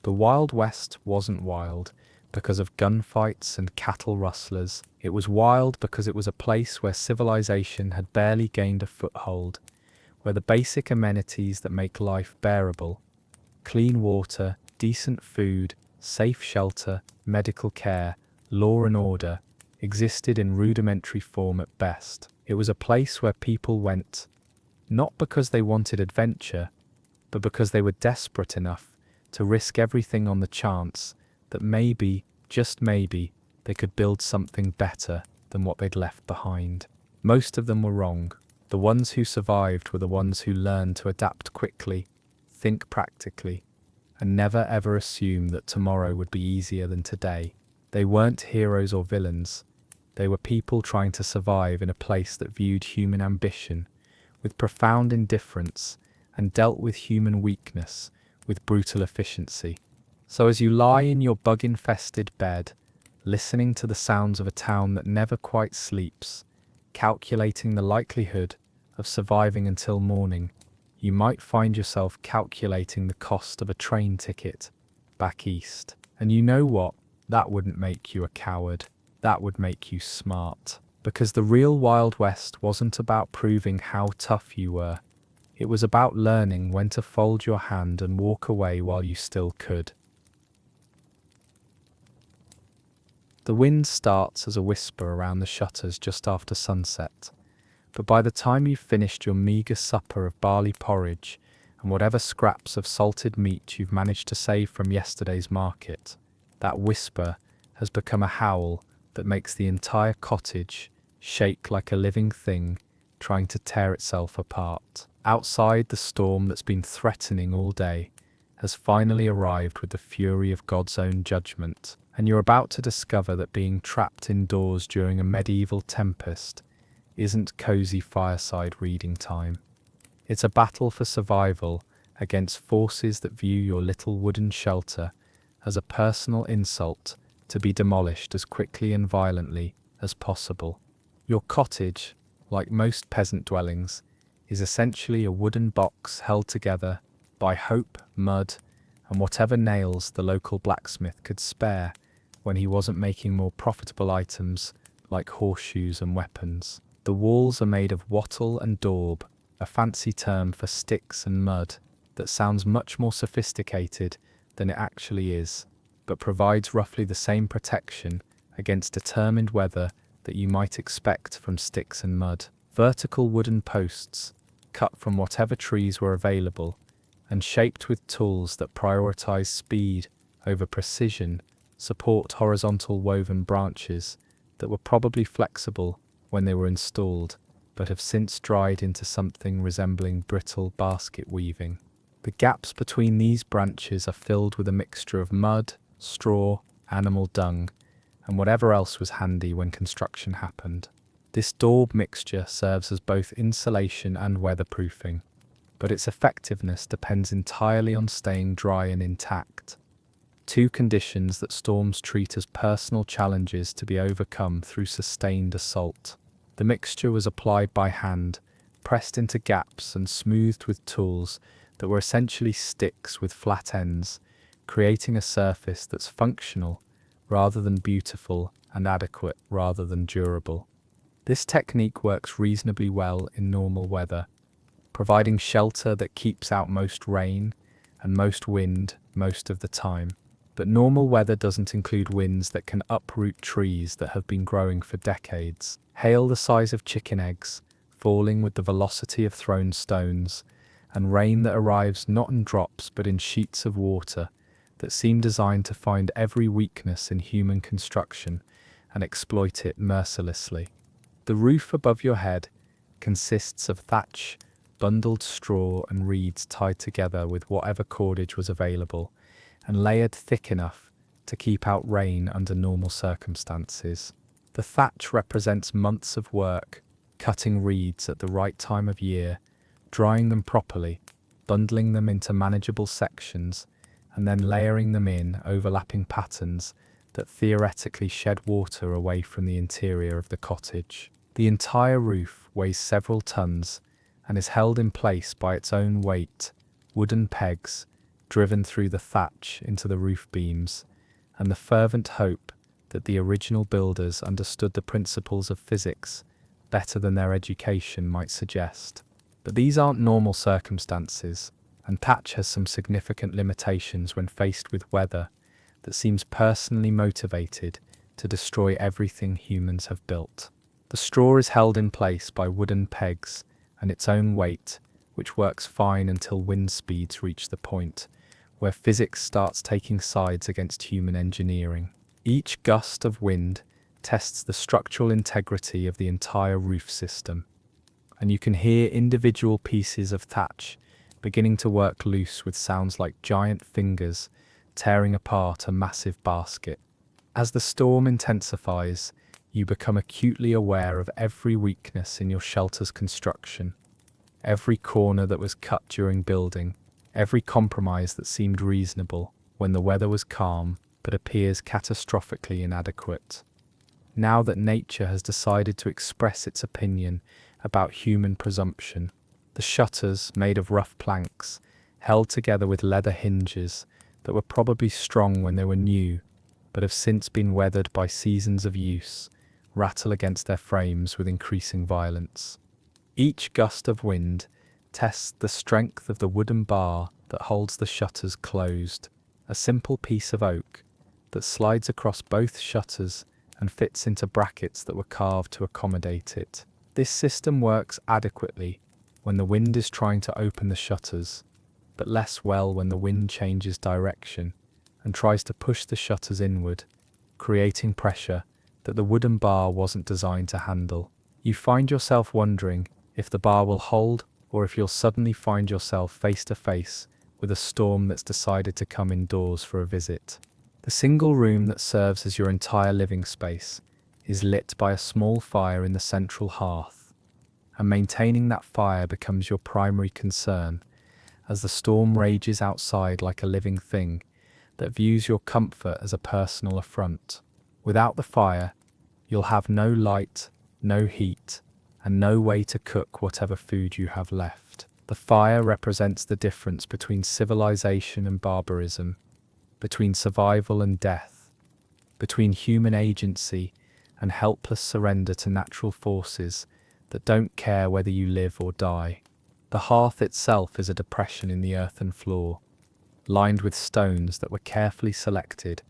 The Wild West wasn't wild, because of gunfights and cattle rustlers. It was wild because it was a place where civilization had barely gained a foothold, where the basic amenities that make life bearable, clean water, decent food, safe shelter, medical care, law and order, existed in rudimentary form at best. It was a place where people went, not because they wanted adventure, but because they were desperate enough to risk everything on the chance that maybe, just maybe, they could build something better than what they'd left behind. Most of them were wrong. The ones who survived were the ones who learned to adapt quickly, think practically, and never ever assume that tomorrow would be easier than today. They weren't heroes or villains. They were people trying to survive in a place that viewed human ambition with profound indifference and dealt with human weakness with brutal efficiency. So as you lie in your bug-infested bed, listening to the sounds of a town that never quite sleeps, calculating the likelihood of surviving until morning, you might find yourself calculating the cost of a train ticket back east. And you know what? That wouldn't make you a coward. That would make you smart. Because the real Wild West wasn't about proving how tough you were. It was about learning when to fold your hand and walk away while you still could. The wind starts as a whisper around the shutters just after sunset, but by the time you've finished your meagre supper of barley porridge and whatever scraps of salted meat you've managed to save from yesterday's market, that whisper has become a howl that makes the entire cottage shake like a living thing trying to tear itself apart. Outside, the storm that's been threatening all day has finally arrived with the fury of God's own judgment, and you're about to discover that being trapped indoors during a medieval tempest isn't cozy fireside reading time. It's a battle for survival against forces that view your little wooden shelter as a personal insult to be demolished as quickly and violently as possible. Your cottage, like most peasant dwellings, is essentially a wooden box held together by hope, mud, and whatever nails the local blacksmith could spare when he wasn't making more profitable items like horseshoes and weapons. The walls are made of wattle and daub, a fancy term for sticks and mud that sounds much more sophisticated than it actually is, but provides roughly the same protection against determined weather that you might expect from sticks and mud. Vertical wooden posts, cut from whatever trees were available, and shaped with tools that prioritize speed over precision, support horizontal woven branches that were probably flexible when they were installed, but have since dried into something resembling brittle basket weaving. The gaps between these branches are filled with a mixture of mud, straw, animal dung, and whatever else was handy when construction happened. This daub mixture serves as both insulation and weatherproofing, but its effectiveness depends entirely on staying dry and intact. Two conditions that storms treat as personal challenges to be overcome through sustained assault. The mixture was applied by hand, pressed into gaps and smoothed with tools that were essentially sticks with flat ends, creating a surface that's functional rather than beautiful and adequate rather than durable. This technique works reasonably well in normal weather, providing shelter that keeps out most rain and most wind most of the time. But normal weather doesn't include winds that can uproot trees that have been growing for decades, hail the size of chicken eggs, falling with the velocity of thrown stones, and rain that arrives not in drops but in sheets of water that seem designed to find every weakness in human construction and exploit it mercilessly. The roof above your head consists of thatch, bundled straw and reeds tied together with whatever cordage was available, and layered thick enough to keep out rain under normal circumstances. The thatch represents months of work, cutting reeds at the right time of year, drying them properly, bundling them into manageable sections, and then layering them in overlapping patterns that theoretically shed water away from the interior of the cottage. The entire roof weighs several tons and is held in place by its own weight, wooden pegs driven through the thatch into the roof beams, and the fervent hope that the original builders understood the principles of physics better than their education might suggest. But these aren't normal circumstances, and thatch has some significant limitations when faced with weather that seems personally motivated to destroy everything humans have built. The straw is held in place by wooden pegs and its own weight, which works fine until wind speeds reach the point where physics starts taking sides against human engineering. Each gust of wind tests the structural integrity of the entire roof system, and you can hear individual pieces of thatch beginning to work loose with sounds like giant fingers tearing apart a massive basket. As the storm intensifies, you become acutely aware of every weakness in your shelter's construction, every corner that was cut during building, every compromise that seemed reasonable when the weather was calm but appears catastrophically inadequate. Now that nature has decided to express its opinion about human presumption, the shutters, made of rough planks, held together with leather hinges that were probably strong when they were new, but have since been weathered by seasons of use, rattle against their frames with increasing violence. Each gust of wind tests the strength of the wooden bar that holds the shutters closed, a simple piece of oak that slides across both shutters and fits into brackets that were carved to accommodate it. This system works adequately when the wind is trying to open the shutters, but less well when the wind changes direction and tries to push the shutters inward, creating pressure that the wooden bar wasn't designed to handle. You find yourself wondering if the bar will hold, or if you'll suddenly find yourself face to face with a storm that's decided to come indoors for a visit. The single room that serves as your entire living space is lit by a small fire in the central hearth, and maintaining that fire becomes your primary concern as the storm rages outside like a living thing that views your comfort as a personal affront. Without the fire, you'll have no light, no heat, and no way to cook whatever food you have left. The fire represents the difference between civilization and barbarism, between survival and death, between human agency and helpless surrender to natural forces that don't care whether you live or die. The hearth itself is a depression in the earthen floor, lined with stones that were carefully selected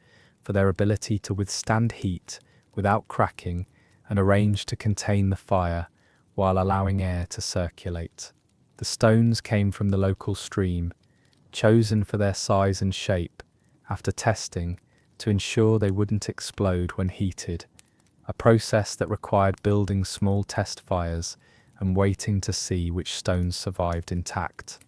for their ability to withstand heat without cracking and arranged to contain the fire while allowing air to circulate. The stones came from the local stream, chosen for their size and shape after testing to ensure they wouldn't explode when heated, a process that required building small test fires and waiting to see which stones survived intact.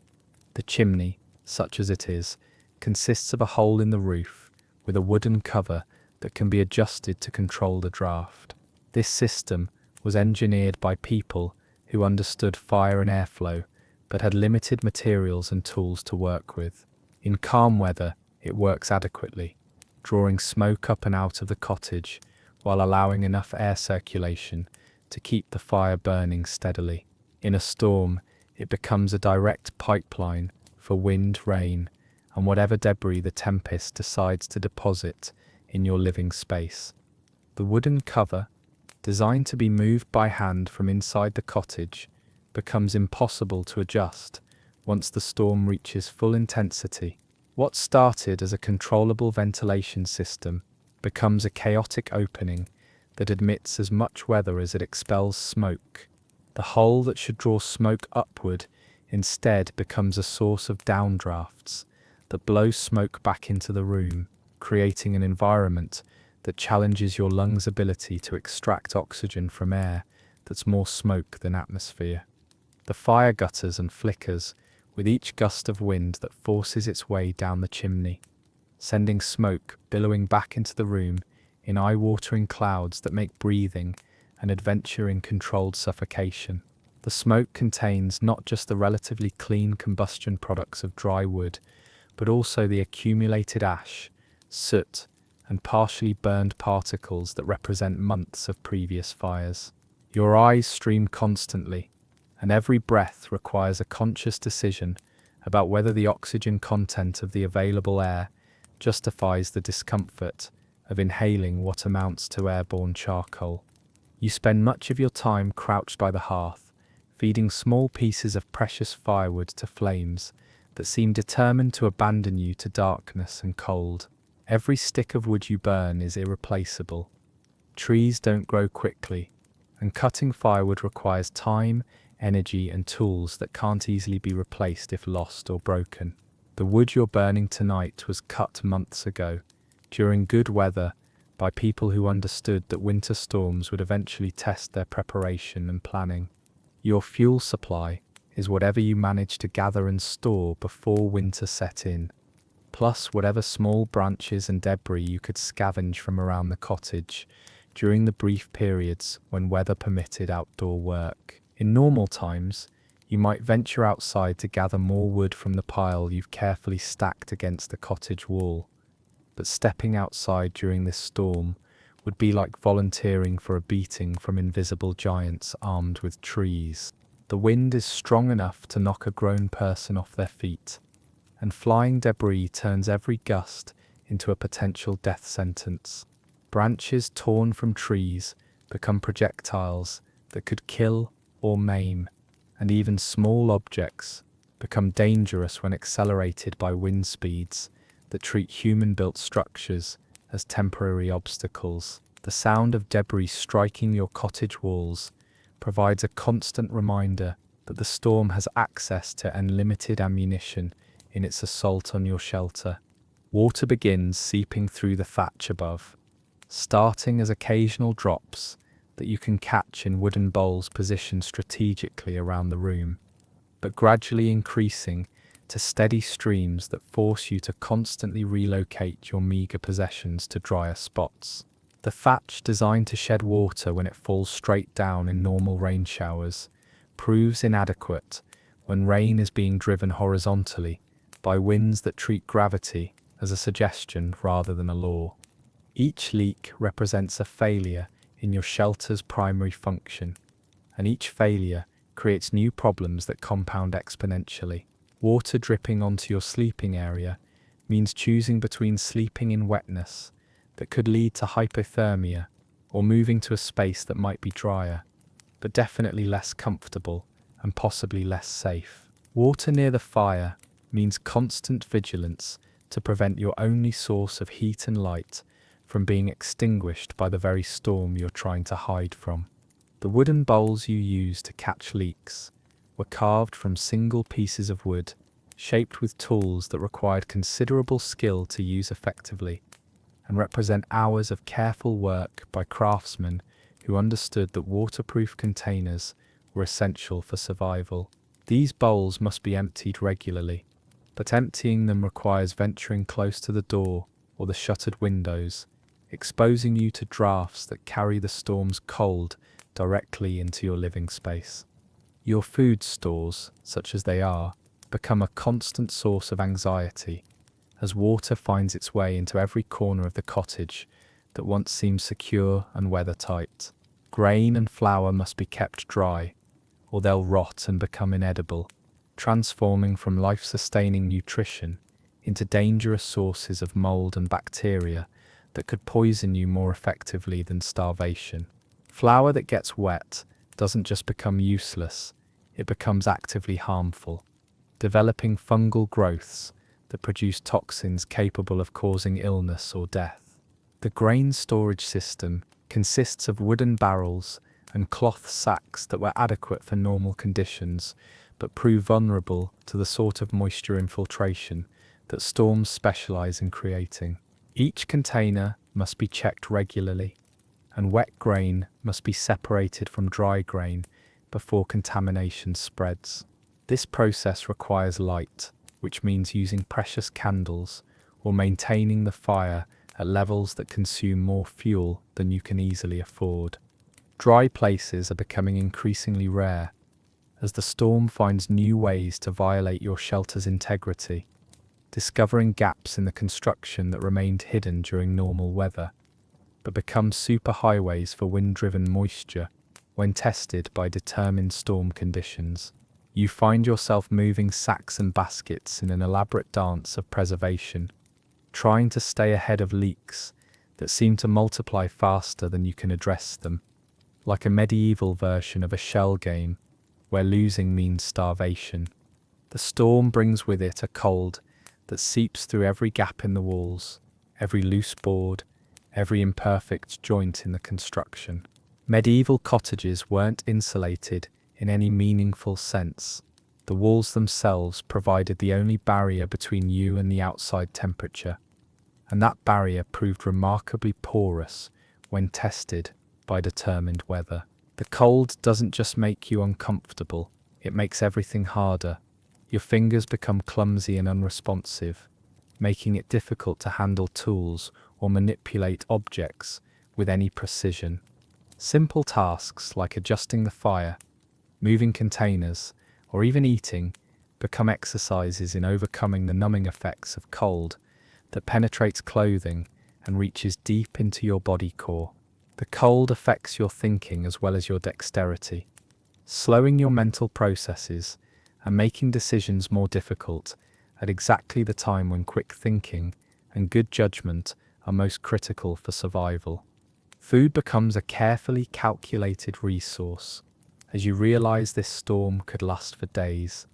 The chimney, such as it is, consists of a hole in the roof with a wooden cover that can be adjusted to control the draft. This system was engineered by people who understood fire and airflow but had limited materials and tools to work with. In calm weather, it works adequately, drawing smoke up and out of the cottage while allowing enough air circulation to keep the fire burning steadily. In a storm, it becomes a direct pipeline for wind, rain, and whatever debris the tempest decides to deposit in your living space. The wooden cover, designed to be moved by hand from inside the cottage, becomes impossible to adjust once the storm reaches full intensity. What started as a controllable ventilation system becomes a chaotic opening that admits as much weather as it expels smoke. The hole that should draw smoke upward instead becomes a source of downdrafts that blow smoke back into the room, creating an environment that challenges your lungs' ability to extract oxygen from air that's more smoke than atmosphere. The fire gutters and flickers with each gust of wind that forces its way down the chimney, sending smoke billowing back into the room in eye-watering clouds that make breathing an adventure in controlled suffocation. The smoke contains not just the relatively clean combustion products of dry wood, but also the accumulated ash, soot, and partially burned particles that represent months of previous fires. Your eyes stream constantly, and every breath requires a conscious decision about whether the oxygen content of the available air justifies the discomfort of inhaling what amounts to airborne charcoal. You spend much of your time crouched by the hearth, feeding small pieces of precious firewood to flames that seem determined to abandon you to darkness and cold. Every stick of wood you burn is irreplaceable. Trees don't grow quickly, and cutting firewood requires time, energy, and tools that can't easily be replaced if lost or broken. The wood you're burning tonight was cut months ago, during good weather, by people who understood that winter storms would eventually test their preparation and planning. Your fuel supply is whatever you manage to gather and store before winter set in, plus whatever small branches and debris you could scavenge from around the cottage during the brief periods when weather permitted outdoor work. In normal times, you might venture outside to gather more wood from the pile you've carefully stacked against the cottage wall. But stepping outside during this storm would be like volunteering for a beating from invisible giants armed with trees. The wind is strong enough to knock a grown person off their feet, and flying debris turns every gust into a potential death sentence. Branches torn from trees become projectiles that could kill or maim, and even small objects become dangerous when accelerated by wind speeds that treat human-built structures as temporary obstacles. The sound of debris striking your cottage walls provides a constant reminder that the storm has access to unlimited ammunition in its assault on your shelter. Water begins seeping through the thatch above, starting as occasional drops that you can catch in wooden bowls positioned strategically around the room, but gradually increasing to steady streams that force you to constantly relocate your meager possessions to drier spots. The thatch, designed to shed water when it falls straight down in normal rain showers, proves inadequate when rain is being driven horizontally by winds that treat gravity as a suggestion rather than a law. Each leak represents a failure in your shelter's primary function, and each failure creates new problems that compound exponentially. Water dripping onto your sleeping area means choosing between sleeping in wetness that could lead to hypothermia or moving to a space that might be drier, but definitely less comfortable and possibly less safe. Water near the fire means constant vigilance to prevent your only source of heat and light from being extinguished by the very storm you're trying to hide from. The wooden bowls you use to catch leaks were carved from single pieces of wood, shaped with tools that required considerable skill to use effectively, and represent hours of careful work by craftsmen who understood that waterproof containers were essential for survival. These bowls must be emptied regularly, but emptying them requires venturing close to the door or the shuttered windows, exposing you to drafts that carry the storm's cold directly into your living space. Your food stores, such as they are, become a constant source of anxiety as water finds its way into every corner of the cottage that once seemed secure and weather-tight. Grain and flour must be kept dry, or they'll rot and become inedible, transforming from life-sustaining nutrition into dangerous sources of mold and bacteria that could poison you more effectively than starvation. Flour that gets wet doesn't just become useless, it becomes actively harmful, developing fungal growths that produce toxins capable of causing illness or death. The grain storage system consists of wooden barrels and cloth sacks that were adequate for normal conditions, but prove vulnerable to the sort of moisture infiltration that storms specialize in creating. Each container must be checked regularly, and wet grain must be separated from dry grain before contamination spreads. This process requires light, which means using precious candles or maintaining the fire at levels that consume more fuel than you can easily afford. Dry places are becoming increasingly rare as the storm finds new ways to violate your shelter's integrity, discovering gaps in the construction that remained hidden during normal weather, but become superhighways for wind-driven moisture when tested by determined storm conditions. You find yourself moving sacks and baskets in an elaborate dance of preservation, trying to stay ahead of leaks that seem to multiply faster than you can address them, like a medieval version of a shell game where losing means starvation. The storm brings with it a cold that seeps through every gap in the walls, every loose board, every imperfect joint in the construction. Medieval cottages weren't insulated in any meaningful sense. The walls themselves provided the only barrier between you and the outside temperature, and that barrier proved remarkably porous when tested by determined weather. The cold doesn't just make you uncomfortable, it makes everything harder. Your fingers become clumsy and unresponsive, making it difficult to handle tools or manipulate objects with any precision. Simple tasks like adjusting the fire, moving containers, or even eating become exercises in overcoming the numbing effects of cold that penetrates clothing and reaches deep into your body core. The cold affects your thinking as well as your dexterity, slowing your mental processes and making decisions more difficult at exactly the time when quick thinking and good judgment are most critical for survival. Food becomes a carefully calculated resource, as you realize this storm could last for days,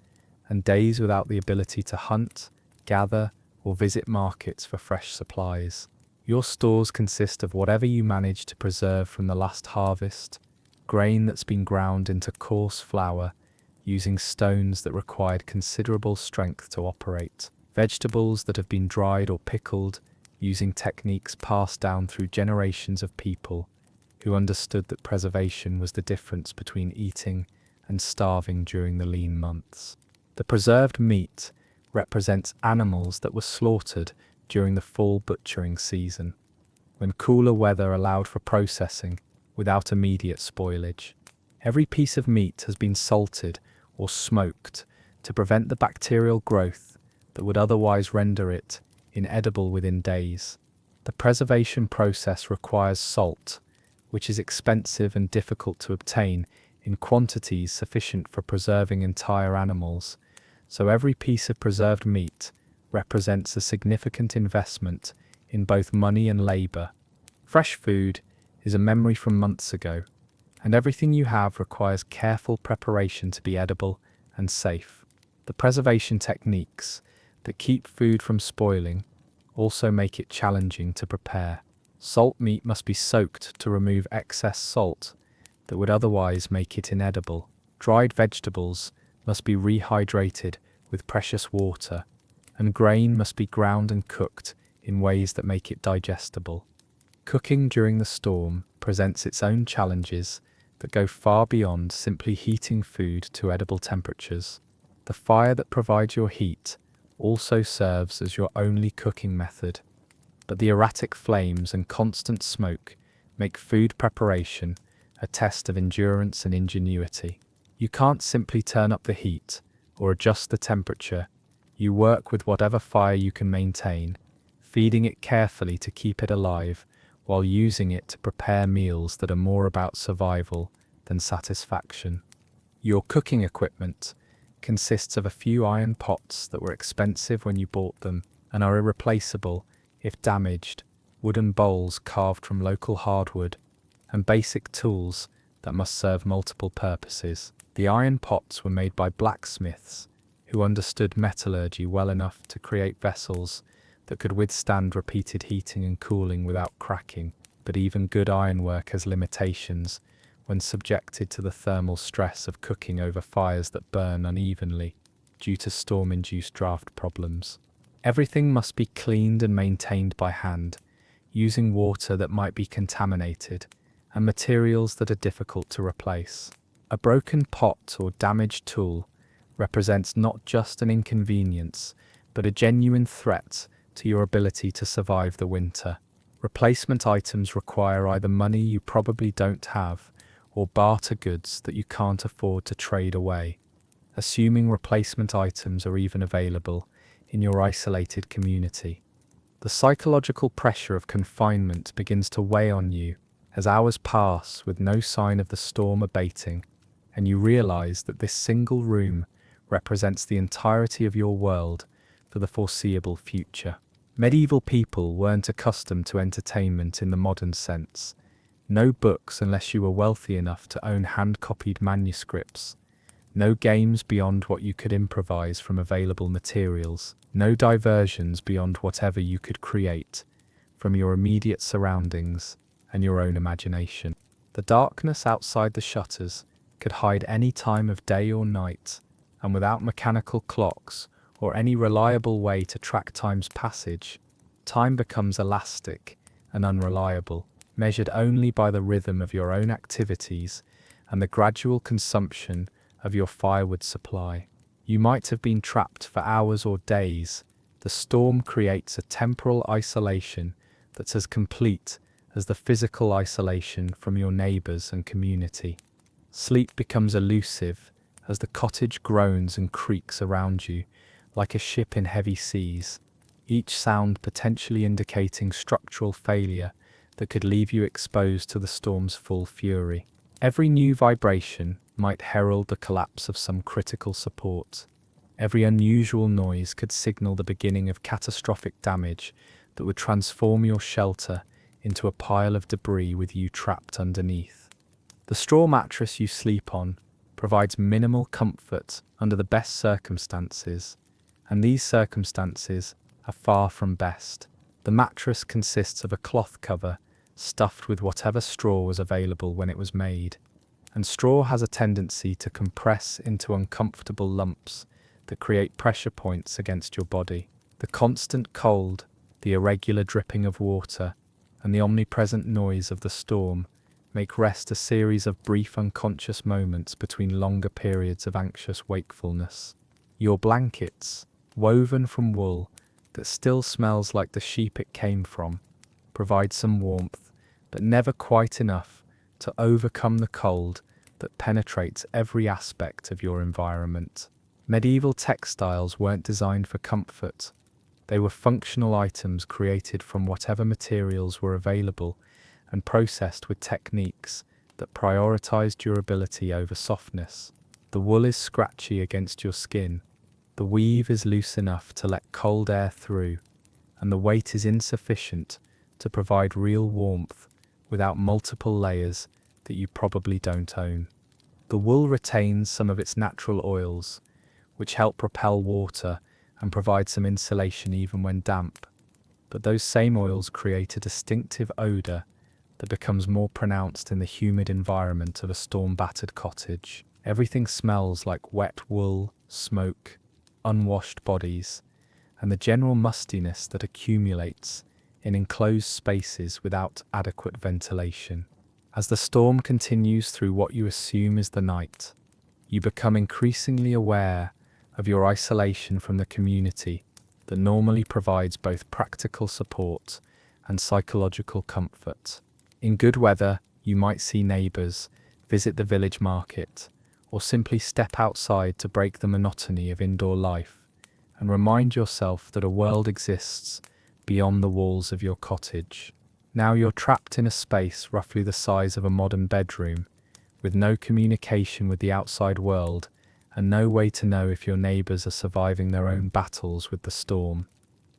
and days without the ability to hunt, gather, or visit markets for fresh supplies. Your stores consist of whatever you manage to preserve from the last harvest, grain that's been ground into coarse flour using stones that required considerable strength to operate, vegetables that have been dried or pickled using techniques passed down through generations of people who understood that preservation was the difference between eating and starving during the lean months. The preserved meat represents animals that were slaughtered during the fall butchering season, when cooler weather allowed for processing without immediate spoilage. Every piece of meat has been salted or smoked to prevent the bacterial growth that would otherwise render it inedible within days. The preservation process requires salt, which is expensive and difficult to obtain in quantities sufficient for preserving entire animals, so every piece of preserved meat represents a significant investment in both money and labor. Fresh food is a memory from months ago, and everything you have requires careful preparation to be edible and safe. The preservation techniques that keep food from spoiling also make it challenging to prepare. Salt meat must be soaked to remove excess salt that would otherwise make it inedible. Dried vegetables must be rehydrated with precious water, and grain must be ground and cooked in ways that make it digestible. Cooking during the storm presents its own challenges that go far beyond simply heating food to edible temperatures. The fire that provides your heat also serves as your only cooking method, but the erratic flames and constant smoke make food preparation a test of endurance and ingenuity. You can't simply turn up the heat or adjust the temperature. You work with whatever fire you can maintain, feeding it carefully to keep it alive, while using it to prepare meals that are more about survival than satisfaction. Your cooking equipment consists of a few iron pots that were expensive when you bought them and are irreplaceable if damaged, wooden bowls carved from local hardwood, and basic tools that must serve multiple purposes. The iron pots were made by blacksmiths who understood metallurgy well enough to create vessels that could withstand repeated heating and cooling without cracking, but even good ironwork has limitations when subjected to the thermal stress of cooking over fires that burn unevenly due to storm-induced draft problems. Everything must be cleaned and maintained by hand, using water that might be contaminated and materials that are difficult to replace. A broken pot or damaged tool represents not just an inconvenience, but a genuine threat to your ability to survive the winter. Replacement items require either money you probably don't have or barter goods that you can't afford to trade away, assuming replacement items are even available in your isolated community. The psychological pressure of confinement begins to weigh on you as hours pass with no sign of the storm abating, and you realize that this single room represents the entirety of your world for the foreseeable future. Medieval people weren't accustomed to entertainment in the modern sense. No books unless you were wealthy enough to own hand-copied manuscripts. No games beyond what you could improvise from available materials. No diversions beyond whatever you could create from your immediate surroundings and your own imagination. The darkness outside the shutters could hide any time of day or night, and without mechanical clocks or any reliable way to track time's passage, time becomes elastic and unreliable, measured only by the rhythm of your own activities and the gradual consumption of your firewood supply. You might have been trapped for hours or days. The storm creates a temporal isolation that's as complete as the physical isolation from your neighbours and community. Sleep becomes elusive as the cottage groans and creaks around you like a ship in heavy seas, each sound potentially indicating structural failure that could leave you exposed to the storm's full fury. Every new vibration might herald the collapse of some critical support. Every unusual noise could signal the beginning of catastrophic damage that would transform your shelter into a pile of debris with you trapped underneath. The straw mattress you sleep on provides minimal comfort under the best circumstances, and these circumstances are far from best. The mattress consists of a cloth cover stuffed with whatever straw was available when it was made, and straw has a tendency to compress into uncomfortable lumps that create pressure points against your body. The constant cold, the irregular dripping of water, and the omnipresent noise of the storm make rest a series of brief unconscious moments between longer periods of anxious wakefulness. Your blankets, woven from wool that still smells like the sheep it came from, provide some warmth, but never quite enough to overcome the cold that penetrates every aspect of your environment. Medieval textiles weren't designed for comfort. They were functional items created from whatever materials were available and processed with techniques that prioritized durability over softness. The wool is scratchy against your skin, the weave is loose enough to let cold air through, and the weight is insufficient to provide real warmth without multiple layers that you probably don't own. The wool retains some of its natural oils, which help repel water and provide some insulation even when damp, but those same oils create a distinctive odour that becomes more pronounced in the humid environment of a storm-battered cottage. Everything smells like wet wool, smoke, unwashed bodies, and the general mustiness that accumulates in enclosed spaces without adequate ventilation. As the storm continues through what you assume is the night, you become increasingly aware of your isolation from the community that normally provides both practical support and psychological comfort. In good weather, you might see neighbours, visit the village market, or simply step outside to break the monotony of indoor life and remind yourself that a world exists beyond the walls of your cottage. Now you're trapped in a space roughly the size of a modern bedroom, with no communication with the outside world and no way to know if your neighbours are surviving their own battles with the storm.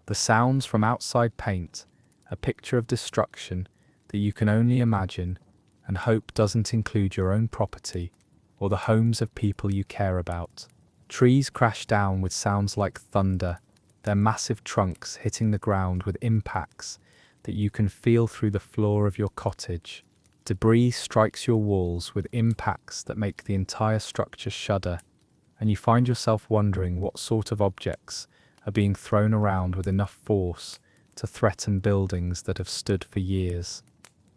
The sounds from outside paint a picture of destruction that you can only imagine and hope doesn't include your own property or the homes of people you care about. Trees crash down with sounds like thunder, their massive trunks hitting the ground with impacts that you can feel through the floor of your cottage. Debris strikes your walls with impacts that make the entire structure shudder, and you find yourself wondering what sort of objects are being thrown around with enough force to threaten buildings that have stood for years.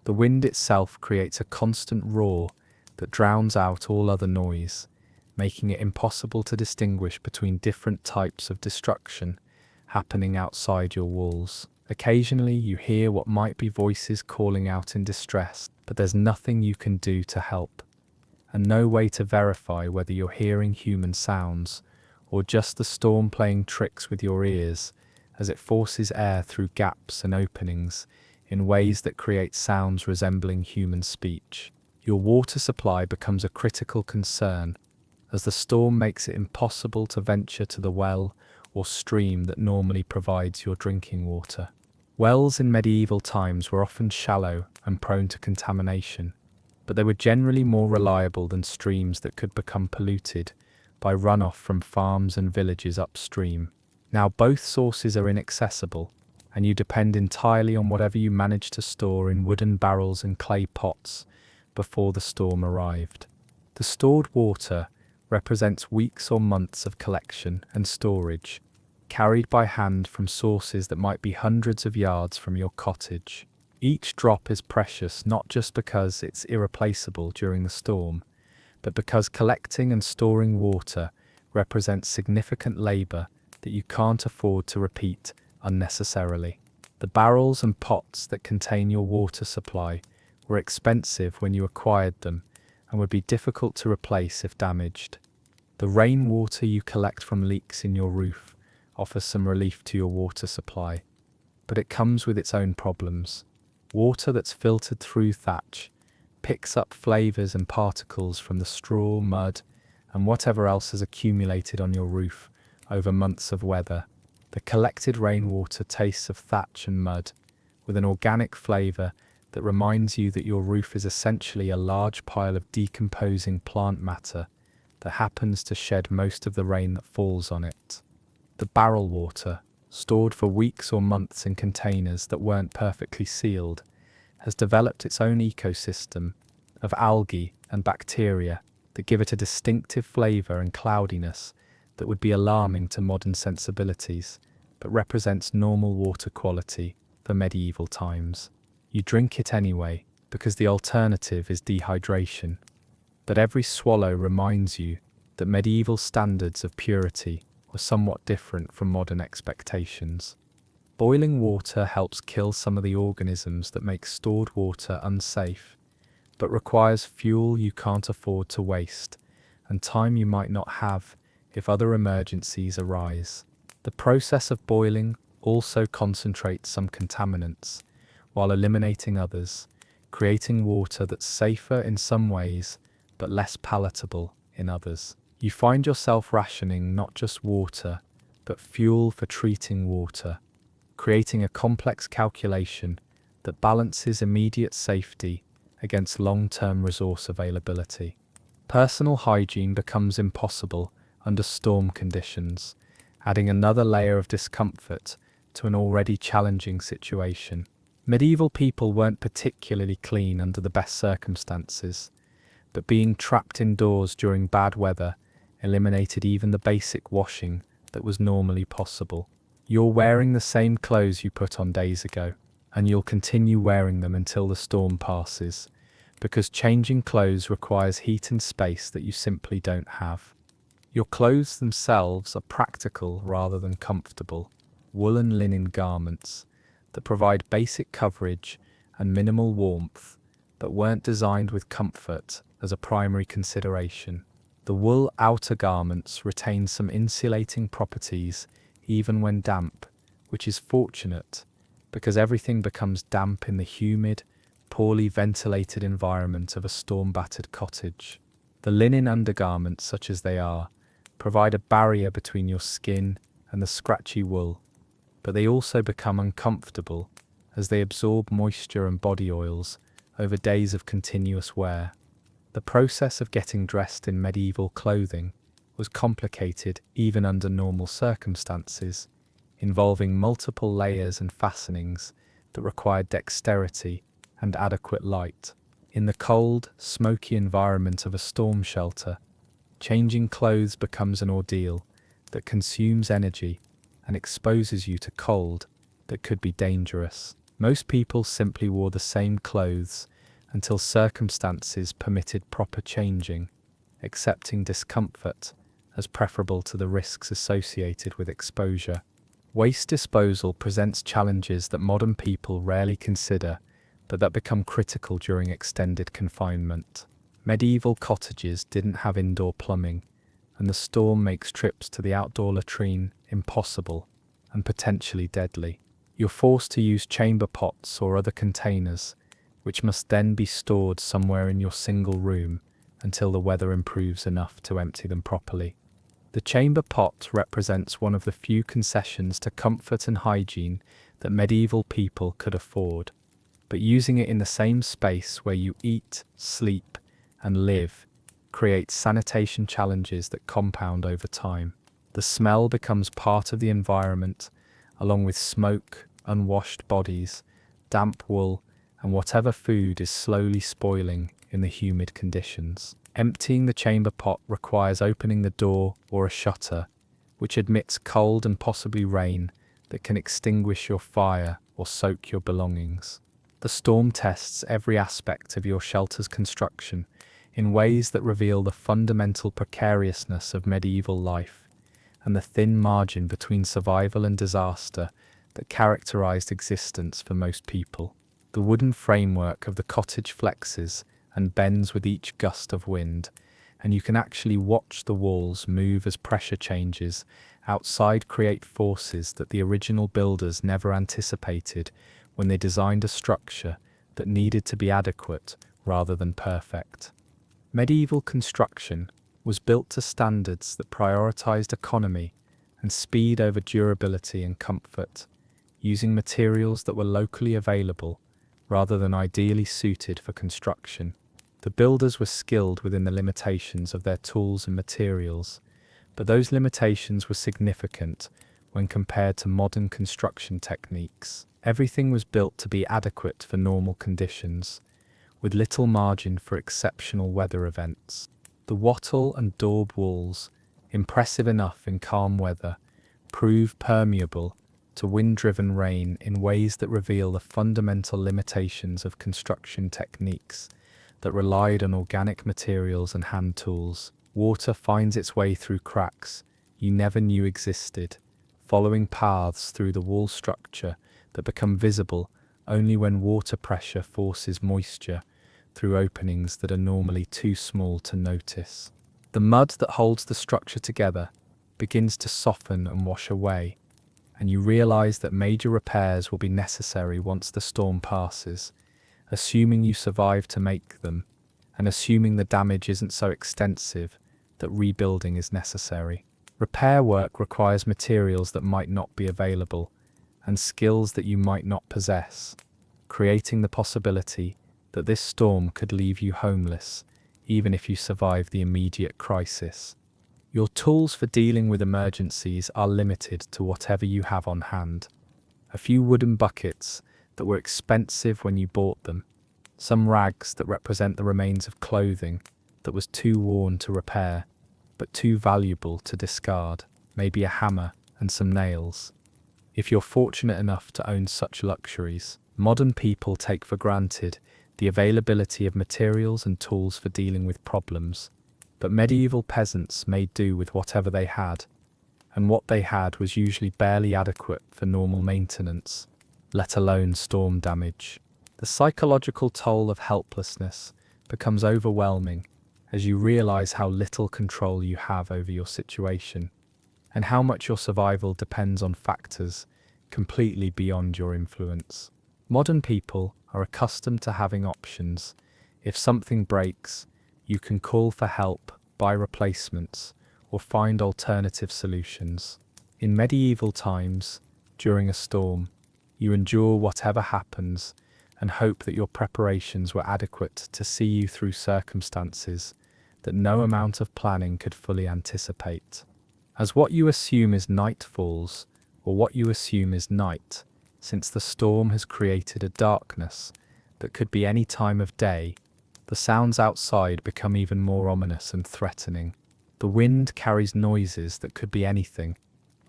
The wind itself creates a constant roar that drowns out all other noise, making it impossible to distinguish between different types of destruction happening outside your walls. Occasionally you hear what might be voices calling out in distress, but there's nothing you can do to help, and no way to verify whether you're hearing human sounds or just the storm playing tricks with your ears as it forces air through gaps and openings in ways that create sounds resembling human speech. Your water supply becomes a critical concern as the storm makes it impossible to venture to the well or stream that normally provides your drinking water. Wells in medieval times were often shallow and prone to contamination, but they were generally more reliable than streams that could become polluted by runoff from farms and villages upstream. Now both sources are inaccessible, and you depend entirely on whatever you managed to store in wooden barrels and clay pots before the storm arrived. The stored water represents weeks or months of collection and storage, carried by hand from sources that might be hundreds of yards from your cottage. Each drop is precious not just because it's irreplaceable during the storm, but because collecting and storing water represents significant labor that you can't afford to repeat unnecessarily. The barrels and pots that contain your water supply were expensive when you acquired them and would be difficult to replace if damaged. The rainwater you collect from leaks in your roof offers some relief to your water supply, but it comes with its own problems. Water that's filtered through thatch picks up flavors and particles from the straw, mud, and whatever else has accumulated on your roof over months of weather. The collected rainwater tastes of thatch and mud, with an organic flavor that reminds you that your roof is essentially a large pile of decomposing plant matter that happens to shed most of the rain that falls on it. The barrel water, stored for weeks or months in containers that weren't perfectly sealed, has developed its own ecosystem of algae and bacteria that give it a distinctive flavor and cloudiness that would be alarming to modern sensibilities, but represents normal water quality for medieval times. You drink it anyway, because the alternative is dehydration. But every swallow reminds you that medieval standards of purity were somewhat different from modern expectations. Boiling water helps kill some of the organisms that make stored water unsafe, but requires fuel you can't afford to waste, and time you might not have if other emergencies arise. The process of boiling also concentrates some contaminants, while eliminating others, creating water that's safer in some ways, but less palatable in others. You find yourself rationing not just water, but fuel for treating water, creating a complex calculation that balances immediate safety against long-term resource availability. Personal hygiene becomes impossible under storm conditions, adding another layer of discomfort to an already challenging situation. Medieval people weren't particularly clean under the best circumstances, but being trapped indoors during bad weather eliminated even the basic washing that was normally possible. You're wearing the same clothes you put on days ago, and you'll continue wearing them until the storm passes, because changing clothes requires heat and space that you simply don't have. Your clothes themselves are practical rather than comfortable, woolen linen garments that provide basic coverage and minimal warmth, but weren't designed with comfort as a primary consideration. The wool outer garments retain some insulating properties even when damp, which is fortunate because everything becomes damp in the humid, poorly ventilated environment of a storm-battered cottage. The linen undergarments, such as they are, provide a barrier between your skin and the scratchy wool, but they also become uncomfortable as they absorb moisture and body oils over days of continuous wear. The process of getting dressed in medieval clothing was complicated even under normal circumstances, involving multiple layers and fastenings that required dexterity and adequate light. In the cold, smoky environment of a storm shelter, changing clothes becomes an ordeal that consumes energy and exposes you to cold that could be dangerous. Most people simply wore the same clothes until circumstances permitted proper changing, accepting discomfort as preferable to the risks associated with exposure. Waste disposal presents challenges that modern people rarely consider, but that become critical during extended confinement. Medieval cottages didn't have indoor plumbing, and the storm makes trips to the outdoor latrine impossible and potentially deadly. You're forced to use chamber pots or other containers, which must then be stored somewhere in your single room until the weather improves enough to empty them properly. The chamber pot represents one of the few concessions to comfort and hygiene that medieval people could afford, but using it in the same space where you eat, sleep, and live creates sanitation challenges that compound over time. The smell becomes part of the environment, along with smoke, unwashed bodies, damp wool, and whatever food is slowly spoiling in the humid conditions. Emptying the chamber pot requires opening the door or a shutter, which admits cold and possibly rain that can extinguish your fire or soak your belongings. The storm tests every aspect of your shelter's construction in ways that reveal the fundamental precariousness of medieval life and the thin margin between survival and disaster that characterized existence for most people. The wooden framework of the cottage flexes and bends with each gust of wind, and you can actually watch the walls move as pressure changes outside create forces that the original builders never anticipated when they designed a structure that needed to be adequate rather than perfect. Medieval construction was built to standards that prioritized economy and speed over durability and comfort, using materials that were locally available rather than ideally suited for construction. The builders were skilled within the limitations of their tools and materials, but those limitations were significant when compared to modern construction techniques. Everything was built to be adequate for normal conditions, with little margin for exceptional weather events. The wattle and daub walls, impressive enough in calm weather, prove permeable to wind-driven rain in ways that reveal the fundamental limitations of construction techniques that relied on organic materials and hand tools. Water finds its way through cracks you never knew existed, following paths through the wall structure that become visible only when water pressure forces moisture through openings that are normally too small to notice. The mud that holds the structure together begins to soften and wash away, and you realize that major repairs will be necessary once the storm passes, assuming you survive to make them, and assuming the damage isn't so extensive that rebuilding is necessary. Repair work requires materials that might not be available, and skills that you might not possess, creating the possibility that this storm could leave you homeless, even if you survive the immediate crisis. Your tools for dealing with emergencies are limited to whatever you have on hand. A few wooden buckets that were expensive when you bought them, some rags that represent the remains of clothing that was too worn to repair, but too valuable to discard, maybe a hammer and some nails. If you're fortunate enough to own such luxuries, modern people take for granted the availability of materials and tools for dealing with problems, but medieval peasants made do with whatever they had, and what they had was usually barely adequate for normal maintenance, let alone storm damage. The psychological toll of helplessness becomes overwhelming as you realize how little control you have over your situation, and how much your survival depends on factors completely beyond your influence. Modern people are accustomed to having options. If something breaks, you can call for help, buy replacements, or find alternative solutions. In medieval times, during a storm, you endure whatever happens and hope that your preparations were adequate to see you through circumstances that no amount of planning could fully anticipate. As what you assume is night falls, or what you assume is night, since the storm has created a darkness that could be any time of day, the sounds outside become even more ominous and threatening. The wind carries noises that could be anything.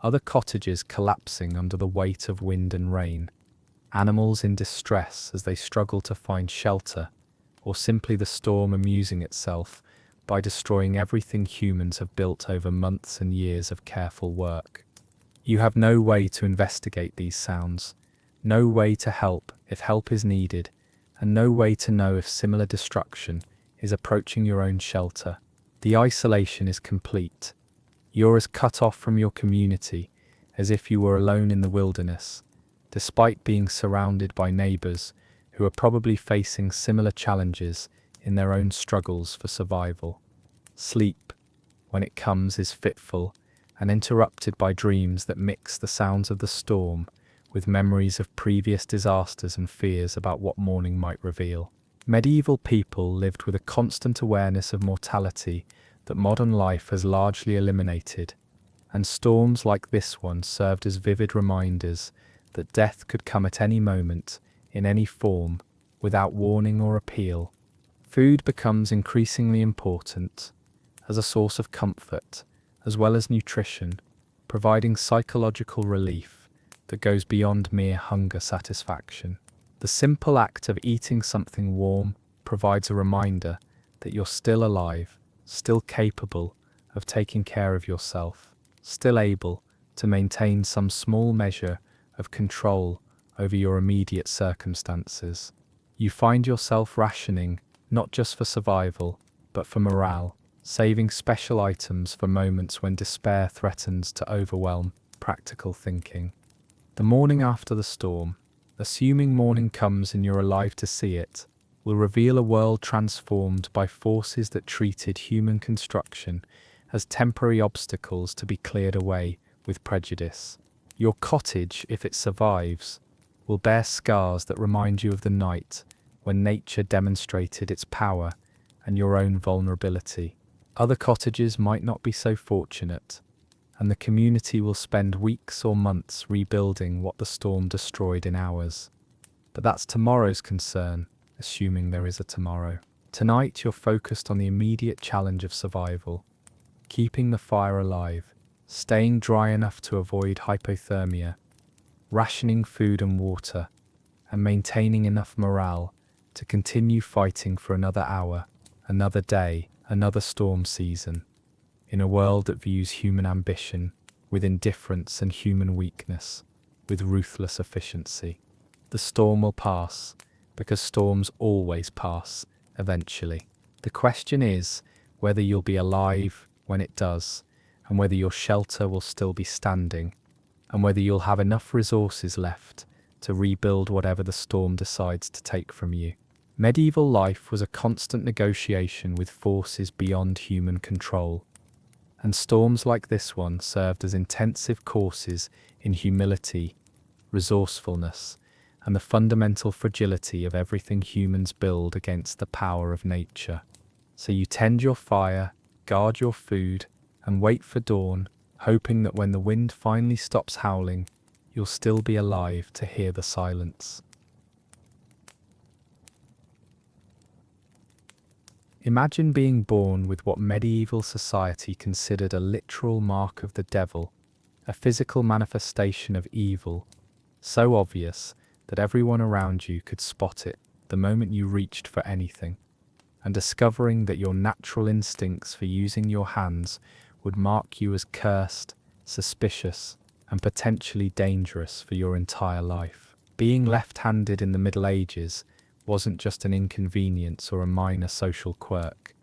Other cottages collapsing under the weight of wind and rain, animals in distress as they struggle to find shelter, or simply the storm amusing itself by destroying everything humans have built over months and years of careful work. You have no way to investigate these sounds, no way to help if help is needed, and no way to know if similar destruction is approaching your own shelter. The isolation is complete. You're as cut off from your community as if you were alone in the wilderness, despite being surrounded by neighbors who are probably facing similar challenges in their own struggles for survival. Sleep. when it comes, is fitful and interrupted by dreams that mix the sounds of the storm with memories of previous disasters and fears about what morning might reveal. Medieval people lived with a constant awareness of mortality that modern life has largely eliminated, and storms like this one served as vivid reminders that death could come at any moment, in any form, without warning or appeal. Food becomes increasingly important as a source of comfort, as well as nutrition, providing psychological relief that goes beyond mere hunger satisfaction. The simple act of eating something warm provides a reminder that you're still alive, still capable of taking care of yourself, still able to maintain some small measure of control over your immediate circumstances. You find yourself rationing not just for survival, but for morale, saving special items for moments when despair threatens to overwhelm practical thinking. The morning after the storm, assuming morning comes and you're alive to see it, will reveal a world transformed by forces that treated human construction as temporary obstacles to be cleared away with prejudice. Your cottage, if it survives, will bear scars that remind you of the night when nature demonstrated its power and your own vulnerability. Other cottages might not be so fortunate, and the community will spend weeks or months rebuilding what the storm destroyed in hours. But that's tomorrow's concern, assuming there is a tomorrow. Tonight you're focused on the immediate challenge of survival, keeping the fire alive, staying dry enough to avoid hypothermia, rationing food and water, and maintaining enough morale to continue fighting for another hour, another day, another storm season, in a world that views human ambition with indifference and human weakness with ruthless efficiency. The storm will pass, because storms always pass, eventually. The question is whether you'll be alive when it does, and whether your shelter will still be standing, and whether you'll have enough resources left to rebuild whatever the storm decides to take from you. Medieval life was a constant negotiation with forces beyond human control, and storms like this one served as intensive courses in humility, resourcefulness, and the fundamental fragility of everything humans build against the power of nature. So you tend your fire, guard your food, and wait for dawn, hoping that when the wind finally stops howling, you'll still be alive to hear the silence. Imagine being born with what medieval society considered a literal mark of the devil, a physical manifestation of evil, so obvious that everyone around you could spot it the moment you reached for anything, and discovering that your natural instincts for using your hands would mark you as cursed, suspicious, and potentially dangerous for your entire life. Being left-handed in the Middle Ages wasn't just an inconvenience or a minor social quirk.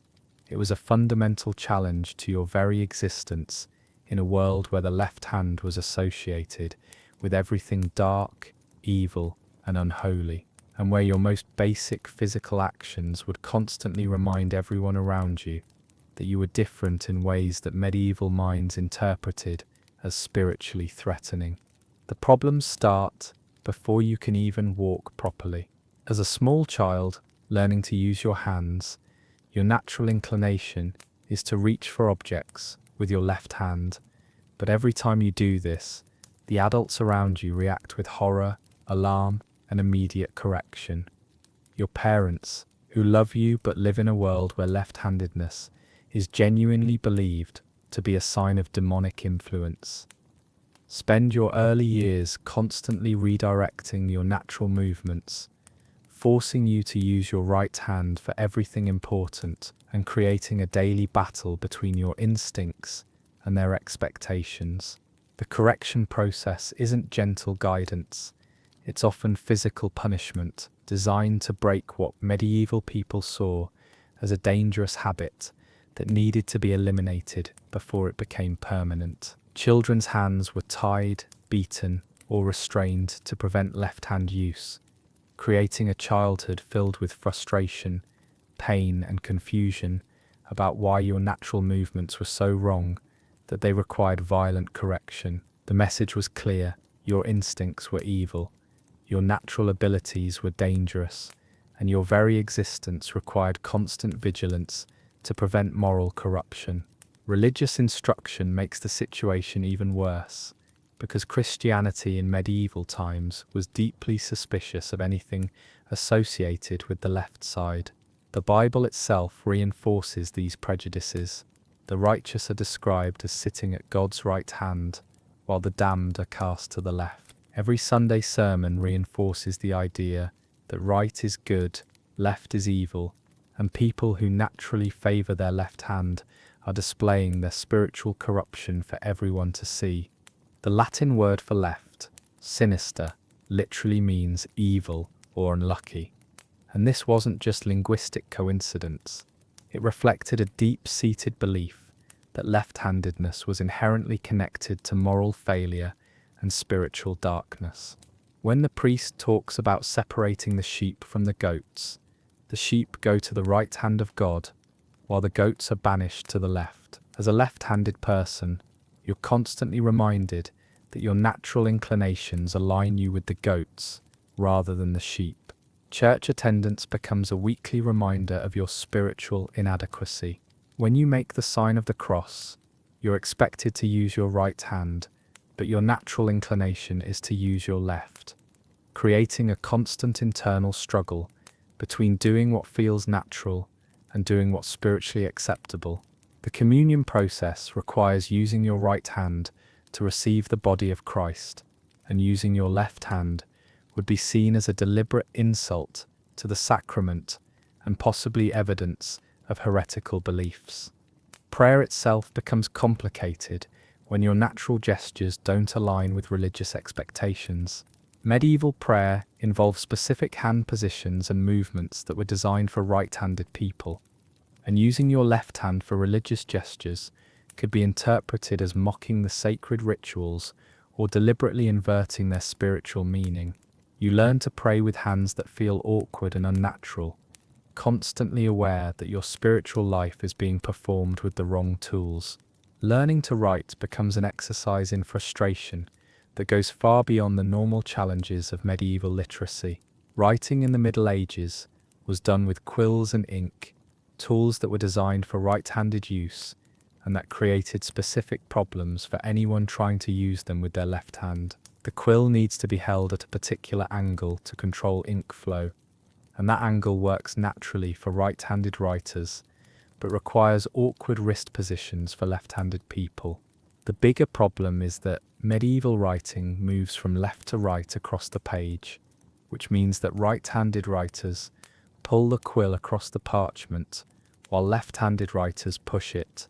It was a fundamental challenge to your very existence in a world where the left hand was associated with everything dark, evil, and unholy, and where your most basic physical actions would constantly remind everyone around you that you were different in ways that medieval minds interpreted as spiritually threatening. The problems start before you can even walk properly. As a small child, learning to use your hands, your natural inclination is to reach for objects with your left hand, but every time you do this, the adults around you react with horror, alarm, and immediate correction. Your parents, who love you but live in a world where left-handedness is genuinely believed to be a sign of demonic influence. Spend your early years constantly redirecting your natural movements, forcing you to use your right hand for everything important and creating a daily battle between your instincts and their expectations. The correction process isn't gentle guidance, it's often physical punishment designed to break what medieval people saw as a dangerous habit that needed to be eliminated before it became permanent. Children's hands were tied, beaten, or restrained to prevent left-hand use, creating a childhood filled with frustration, pain, and confusion about why your natural movements were so wrong that they required violent correction. The message was clear: your instincts were evil, your natural abilities were dangerous, and your very existence required constant vigilance to prevent moral corruption. Religious instruction makes the situation even worse, because Christianity in medieval times was deeply suspicious of anything associated with the left side. The Bible itself reinforces these prejudices. The righteous are described as sitting at God's right hand, while the damned are cast to the left. Every Sunday sermon reinforces the idea that right is good, left is evil, and people who naturally favor their left hand are displaying their spiritual corruption for everyone to see. The Latin word for left, sinister, literally means evil or unlucky. And this wasn't just linguistic coincidence. It reflected a deep-seated belief that left-handedness was inherently connected to moral failure and spiritual darkness. When the priest talks about separating the sheep from the goats, the sheep go to the right hand of God, while the goats are banished to the left. As a left-handed person, you're constantly reminded that your natural inclinations align you with the goats rather than the sheep. Church attendance becomes a weekly reminder of your spiritual inadequacy. When you make the sign of the cross, you're expected to use your right hand, but your natural inclination is to use your left, creating a constant internal struggle between doing what feels natural and doing what's spiritually acceptable. The communion process requires using your right hand to receive the body of Christ, and using your left hand would be seen as a deliberate insult to the sacrament and possibly evidence of heretical beliefs. Prayer itself becomes complicated when your natural gestures don't align with religious expectations. Medieval prayer involved specific hand positions and movements that were designed for right-handed people, and using your left hand for religious gestures could be interpreted as mocking the sacred rituals or deliberately inverting their spiritual meaning. You learn to pray with hands that feel awkward and unnatural, constantly aware that your spiritual life is being performed with the wrong tools. Learning to write becomes an exercise in frustration that goes far beyond the normal challenges of medieval literacy. Writing in the Middle Ages was done with quills and ink, tools that were designed for right-handed use and that created specific problems for anyone trying to use them with their left hand. The quill needs to be held at a particular angle to control ink flow, and that angle works naturally for right-handed writers, but requires awkward wrist positions for left-handed people. The bigger problem is that medieval writing moves from left to right across the page, which means that right-handed writers pull the quill across the parchment, while left-handed writers push it,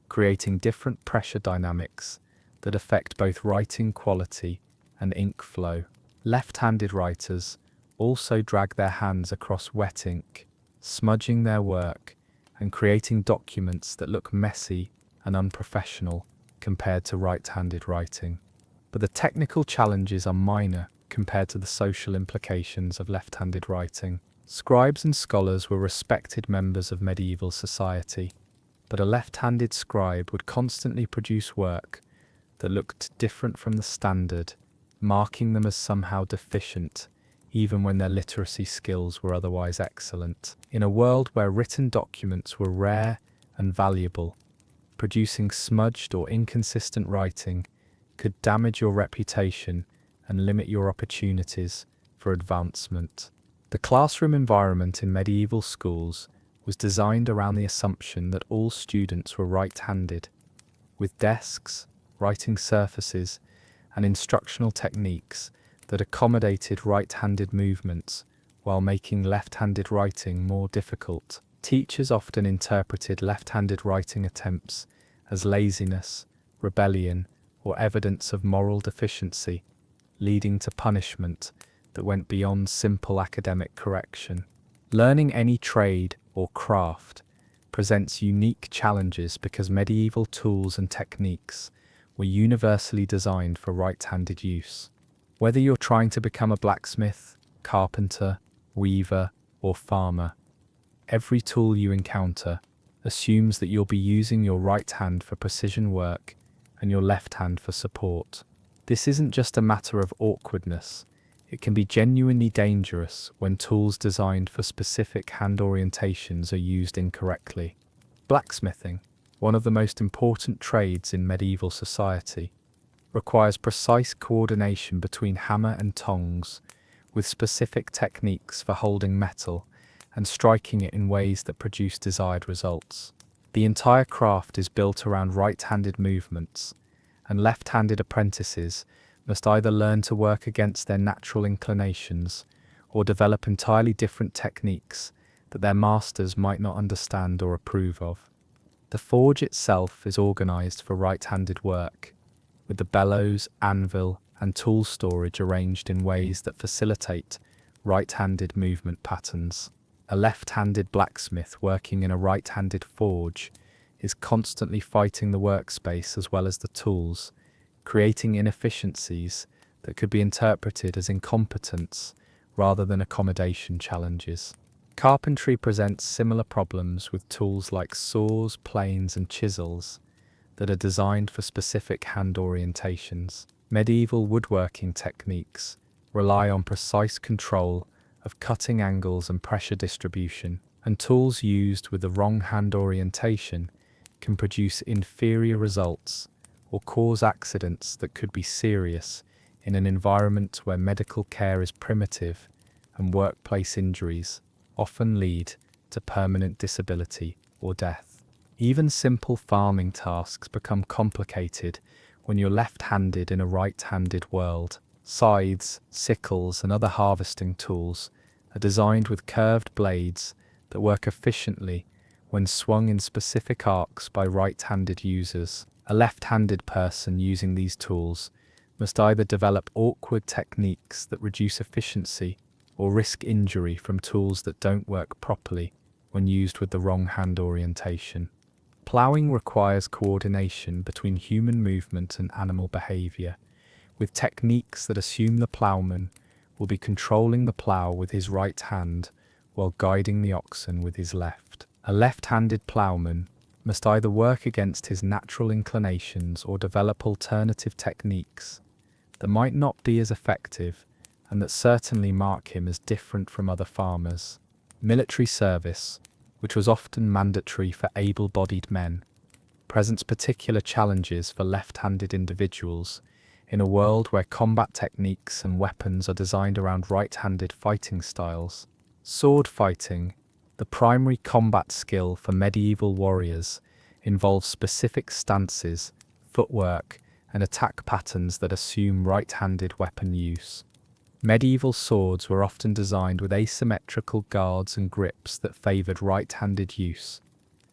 creating different pressure dynamics that affect both writing quality and ink flow. Left-handed writers also drag their hands across wet ink, smudging their work and creating documents that look messy and unprofessional compared to right-handed writing. But the technical challenges are minor compared to the social implications of left-handed writing. Scribes and scholars were respected members of medieval society, but a left-handed scribe would constantly produce work that looked different from the standard, marking them as somehow deficient, even when their literacy skills were otherwise excellent. In a world where written documents were rare and valuable, producing smudged or inconsistent writing could damage your reputation and limit your opportunities for advancement. The classroom environment in medieval schools was designed around the assumption that all students were right-handed, with desks, writing surfaces, and instructional techniques that accommodated right-handed movements while making left-handed writing more difficult. Teachers often interpreted left-handed writing attempts as laziness, rebellion, or evidence of moral deficiency, leading to punishment that went beyond simple academic correction. Learning any trade or craft presents unique challenges because medieval tools and techniques were universally designed for right-handed use. Whether you're trying to become a blacksmith, carpenter, weaver, or farmer, every tool you encounter, assumes that you'll be using your right hand for precision work and your left hand for support. This isn't just a matter of awkwardness, it can be genuinely dangerous when tools designed for specific hand orientations are used incorrectly. Blacksmithing, one of the most important trades in medieval society, requires precise coordination between hammer and tongs, with specific techniques for holding metal and striking it in ways that produce desired results. The entire craft is built around right-handed movements, and left-handed apprentices must either learn to work against their natural inclinations or develop entirely different techniques that their masters might not understand or approve of. The forge itself is organized for right-handed work, with the bellows, anvil, and tool storage arranged in ways that facilitate right-handed movement patterns. A left-handed blacksmith working in a right-handed forge is constantly fighting the workspace as well as the tools, creating inefficiencies that could be interpreted as incompetence rather than accommodation challenges. Carpentry presents similar problems with tools like saws, planes, and chisels that are designed for specific hand orientations. Medieval woodworking techniques rely on precise control of cutting angles and pressure distribution, and tools used with the wrong hand orientation can produce inferior results or cause accidents that could be serious in an environment where medical care is primitive and workplace injuries often lead to permanent disability or death. Even simple farming tasks become complicated when you're left-handed in a right-handed world. Scythes, sickles, and other harvesting tools are designed with curved blades that work efficiently when swung in specific arcs by right-handed users. A left-handed person using these tools must either develop awkward techniques that reduce efficiency or risk injury from tools that don't work properly when used with the wrong hand orientation. Ploughing requires coordination between human movement and animal behavior, with techniques that assume the ploughman will be controlling the plough with his right hand while guiding the oxen with his left. A left-handed ploughman must either work against his natural inclinations or develop alternative techniques that might not be as effective and that certainly mark him as different from other farmers. Military service, which was often mandatory for able-bodied men, presents particular challenges for left-handed individuals in a world where combat techniques and weapons are designed around right-handed fighting styles. Sword fighting, the primary combat skill for medieval warriors, involves specific stances, footwork, and attack patterns that assume right-handed weapon use. Medieval swords were often designed with asymmetrical guards and grips that favoured right-handed use,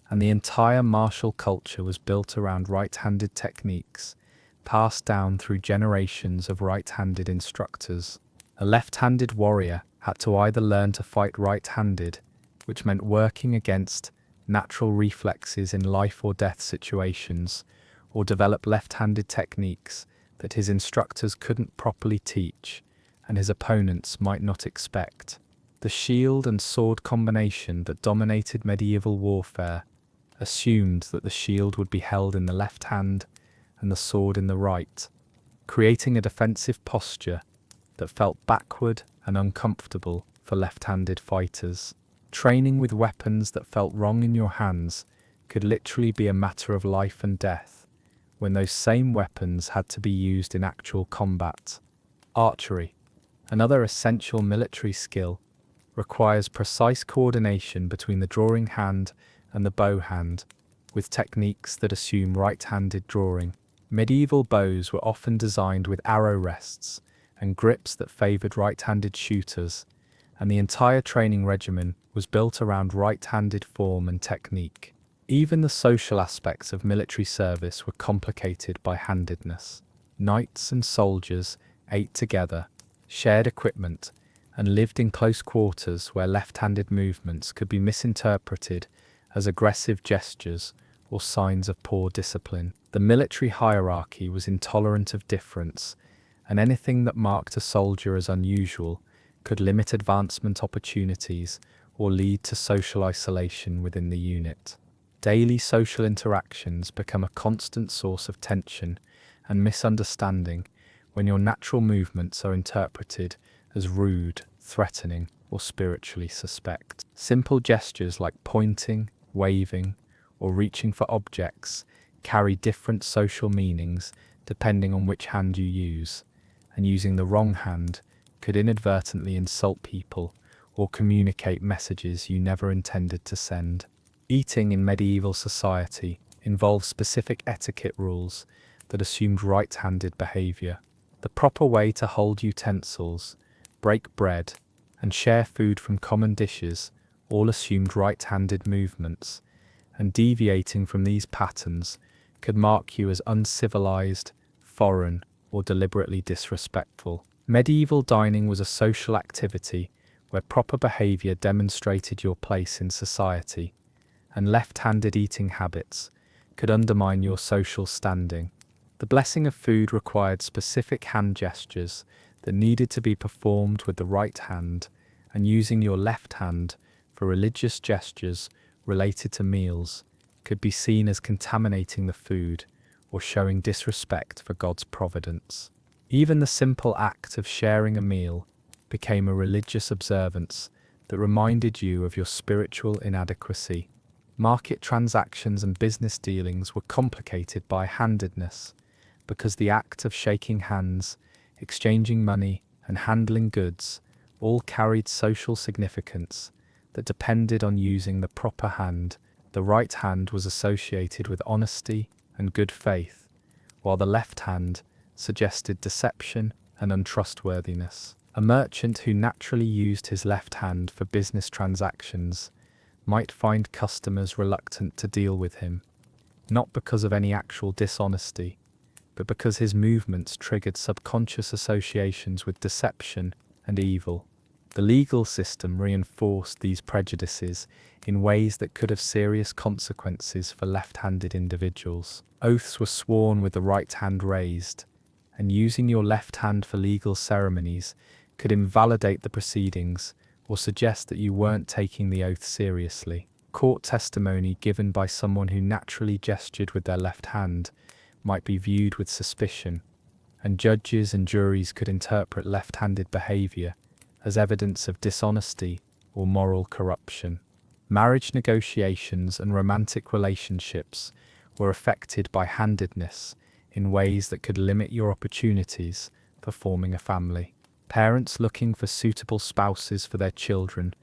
and the entire martial culture was built around right-handed techniques, passed down through generations of right-handed instructors. A left-handed warrior had to either learn to fight right-handed, which meant working against natural reflexes in life or death situations, or develop left-handed techniques that his instructors couldn't properly teach and his opponents might not expect. The shield and sword combination that dominated medieval warfare assumed that the shield would be held in the left hand and the sword in the right, creating a defensive posture that felt backward and uncomfortable for left-handed fighters. Training with weapons that felt wrong in your hands could literally be a matter of life and death when those same weapons had to be used in actual combat. Archery, another essential military skill, requires precise coordination between the drawing hand and the bow hand, with techniques that assume right-handed drawing. Medieval bows were often designed with arrow rests and grips that favoured right-handed shooters, and the entire training regimen was built around right-handed form and technique. Even the social aspects of military service were complicated by handedness. Knights and soldiers ate together, shared equipment, and lived in close quarters where left-handed movements could be misinterpreted as aggressive gestures or signs of poor discipline. The military hierarchy was intolerant of difference, and anything that marked a soldier as unusual could limit advancement opportunities or lead to social isolation within the unit. Daily social interactions become a constant source of tension and misunderstanding when your natural movements are interpreted as rude, threatening, or spiritually suspect. Simple gestures like pointing, waving, or reaching for objects carry different social meanings depending on which hand you use, and using the wrong hand could inadvertently insult people or communicate messages you never intended to send. Eating in medieval society involved specific etiquette rules that assumed right-handed behavior. The proper way to hold utensils, break bread, and share food from common dishes all assumed right-handed movements, and deviating from these patterns could mark you as uncivilized, foreign, or deliberately disrespectful. Medieval dining was a social activity where proper behavior demonstrated your place in society, and left-handed eating habits could undermine your social standing. The blessing of food required specific hand gestures that needed to be performed with the right hand, and using your left hand for religious gestures related to meals could be seen as contaminating the food or showing disrespect for God's providence. Even the simple act of sharing a meal became a religious observance that reminded you of your spiritual inadequacy. Market transactions and business dealings were complicated by handedness, because the act of shaking hands, exchanging money, and handling goods all carried social significance that depended on using the proper hand. The right hand was associated with honesty and good faith, while the left hand suggested deception and untrustworthiness. A merchant who naturally used his left hand for business transactions might find customers reluctant to deal with him, not because of any actual dishonesty, but because his movements triggered subconscious associations with deception and evil. The legal system reinforced these prejudices in ways that could have serious consequences for left-handed individuals. Oaths were sworn with the right hand raised, and using your left hand for legal ceremonies could invalidate the proceedings or suggest that you weren't taking the oath seriously. Court testimony given by someone who naturally gestured with their left hand might be viewed with suspicion, and judges and juries could interpret left-handed behavior as evidence of dishonesty or moral corruption. Marriage negotiations and romantic relationships were affected by handedness in ways that could limit your opportunities for forming a family. Parents looking for suitable spouses for their children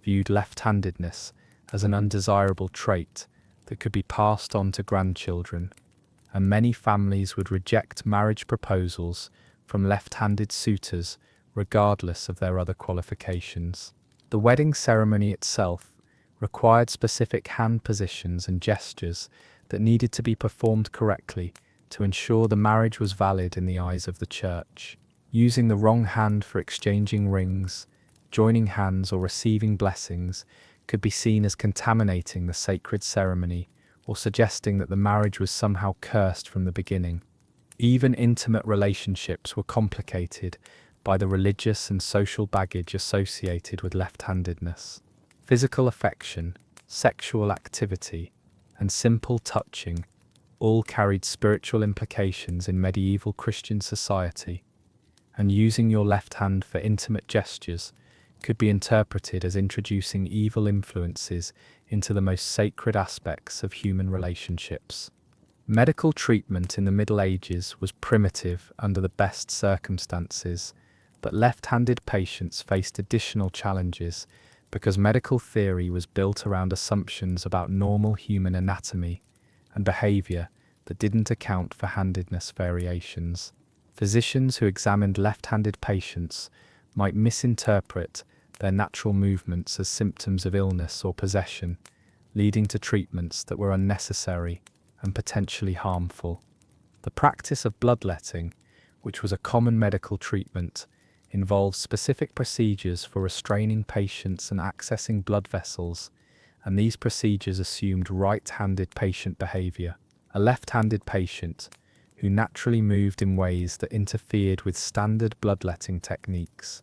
viewed left-handedness as an undesirable trait that could be passed on to grandchildren, and many families would reject marriage proposals from left-handed suitors regardless of their other qualifications. The wedding ceremony itself required specific hand positions and gestures that needed to be performed correctly to ensure the marriage was valid in the eyes of the church. Using the wrong hand for exchanging rings, joining hands, or receiving blessings could be seen as contaminating the sacred ceremony or suggesting that the marriage was somehow cursed from the beginning. Even intimate relationships were complicated by the religious and social baggage associated with left-handedness. Physical affection, sexual activity, and simple touching all carried spiritual implications in medieval Christian society, and using your left hand for intimate gestures could be interpreted as introducing evil influences into the most sacred aspects of human relationships. Medical treatment in the Middle Ages was primitive under the best circumstances, but left-handed patients faced additional challenges because medical theory was built around assumptions about normal human anatomy and behavior that didn't account for handedness variations. Physicians who examined left-handed patients might misinterpret their natural movements as symptoms of illness or possession, leading to treatments that were unnecessary and potentially harmful. The practice of bloodletting, which was a common medical treatment, involved specific procedures for restraining patients and accessing blood vessels, and these procedures assumed right-handed patient behavior. A left-handed patient, who naturally moved in ways that interfered with standard bloodletting techniques,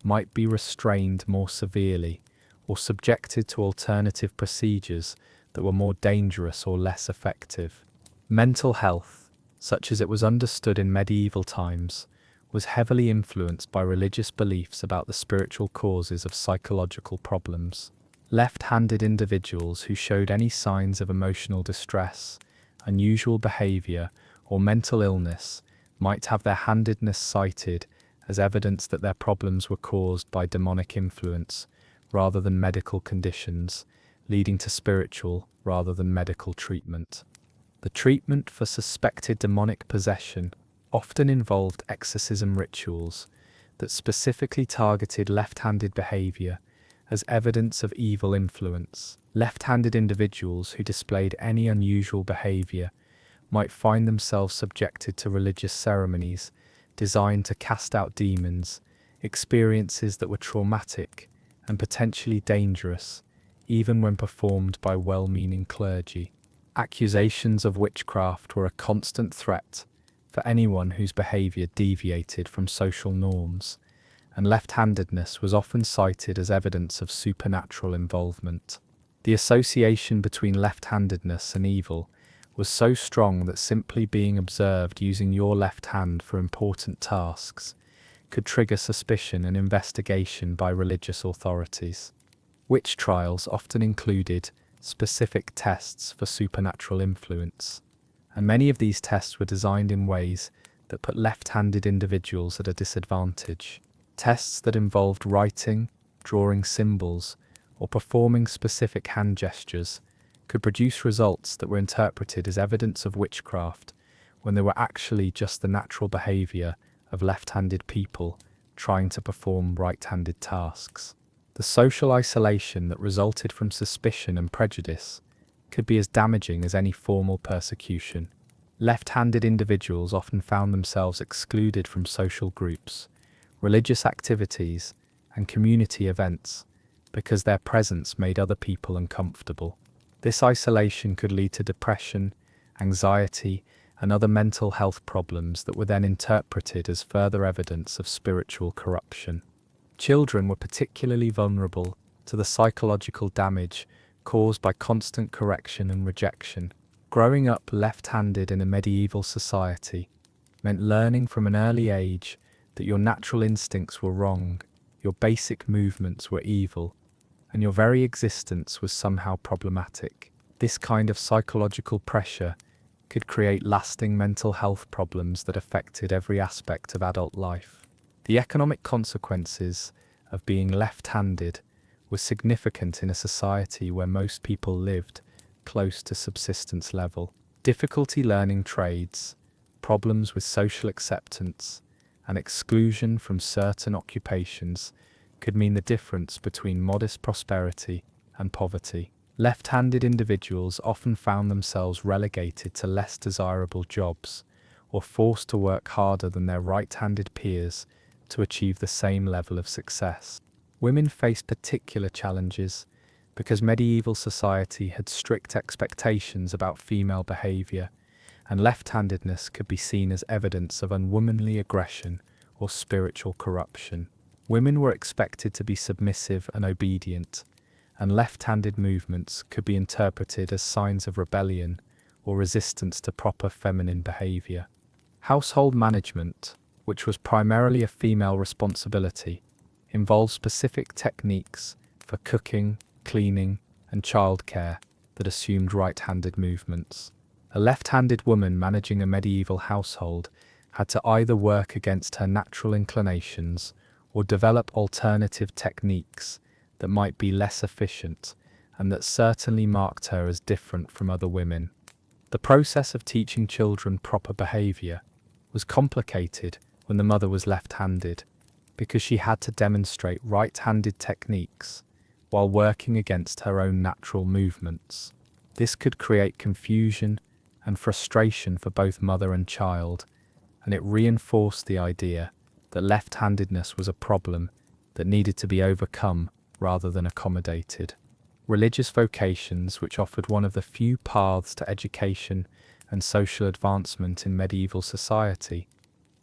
might be restrained more severely or subjected to alternative procedures that were more dangerous or less effective. Mental health, such as it was understood in medieval times, was heavily influenced by religious beliefs about the spiritual causes of psychological problems. Left-handed individuals who showed any signs of emotional distress, unusual behavior, or mental illness might have their handedness cited as evidence that their problems were caused by demonic influence rather than medical conditions, leading to spiritual rather than medical treatment. The treatment for suspected demonic possession often involved exorcism rituals that specifically targeted left-handed behavior as evidence of evil influence. Left-handed individuals who displayed any unusual behavior might find themselves subjected to religious ceremonies designed to cast out demons, experiences that were traumatic and potentially dangerous, even when performed by well-meaning clergy. Accusations of witchcraft were a constant threat for anyone whose behavior deviated from social norms, and left-handedness was often cited as evidence of supernatural involvement. The association between left-handedness and evil was so strong that simply being observed using your left hand for important tasks could trigger suspicion and investigation by religious authorities. Witch trials often included specific tests for supernatural influence, and many of these tests were designed in ways that put left-handed individuals at a disadvantage. Tests that involved writing, drawing symbols, or performing specific hand gestures could produce results that were interpreted as evidence of witchcraft when they were actually just the natural behavior of left-handed people trying to perform right-handed tasks. The social isolation that resulted from suspicion and prejudice could be as damaging as any formal persecution. Left-handed individuals often found themselves excluded from social groups, religious activities, and community events because their presence made other people uncomfortable. This isolation could lead to depression, anxiety, and other mental health problems that were then interpreted as further evidence of spiritual corruption. Children were particularly vulnerable to the psychological damage caused by constant correction and rejection. Growing up left-handed in a medieval society meant learning from an early age that your natural instincts were wrong, your basic movements were evil, and your very existence was somehow problematic. This kind of psychological pressure could create lasting mental health problems that affected every aspect of adult life. The economic consequences of being left-handed were significant in a society where most people lived close to subsistence level. Difficulty learning trades, problems with social acceptance, and exclusion from certain occupations could mean the difference between modest prosperity and poverty. Left-handed individuals often found themselves relegated to less desirable jobs or forced to work harder than their right-handed peers to achieve the same level of success. Women faced particular challenges because medieval society had strict expectations about female behavior, and left-handedness could be seen as evidence of unwomanly aggression or spiritual corruption. Women were expected to be submissive and obedient, and left-handed movements could be interpreted as signs of rebellion or resistance to proper feminine behavior. Household management, which was primarily a female responsibility, involved specific techniques for cooking, cleaning, and childcare that assumed right-handed movements. A left-handed woman managing a medieval household had to either work against her natural inclinations or develop alternative techniques that might be less efficient and that certainly marked her as different from other women. The process of teaching children proper behavior was complicated when the mother was left-handed because she had to demonstrate right-handed techniques while working against her own natural movements. This could create confusion and frustration for both mother and child, and it reinforced the idea that left-handedness was a problem that needed to be overcome rather than accommodated. Religious vocations, which offered one of the few paths to education and social advancement in medieval society,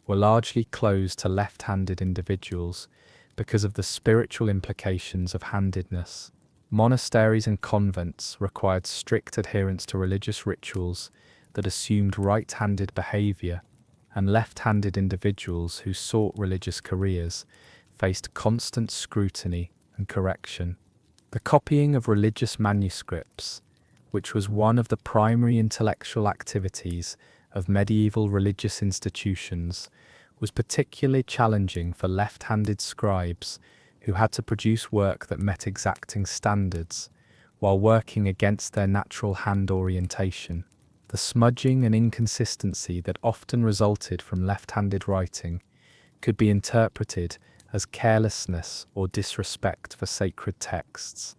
were largely closed to left-handed individuals because of the spiritual implications of handedness. Monasteries and convents required strict adherence to religious rituals that assumed right-handed behavior, and left-handed individuals who sought religious careers faced constant scrutiny and correction. The copying of religious manuscripts, which was one of the primary intellectual activities of medieval religious institutions, was particularly challenging for left-handed scribes who had to produce work that met exacting standards while working against their natural hand orientation. The smudging and inconsistency that often resulted from left-handed writing could be interpreted as carelessness or disrespect for sacred texts.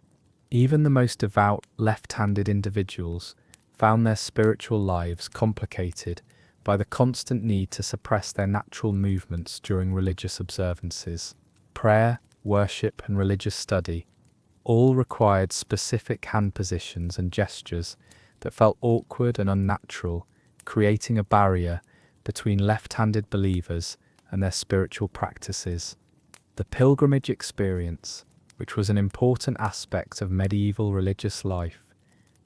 Even the most devout left-handed individuals found their spiritual lives complicated by the constant need to suppress their natural movements during religious observances. Prayer, worship, and religious study all required specific hand positions and gestures that felt awkward and unnatural, creating a barrier between left-handed believers and their spiritual practices. The pilgrimage experience, which was an important aspect of medieval religious life,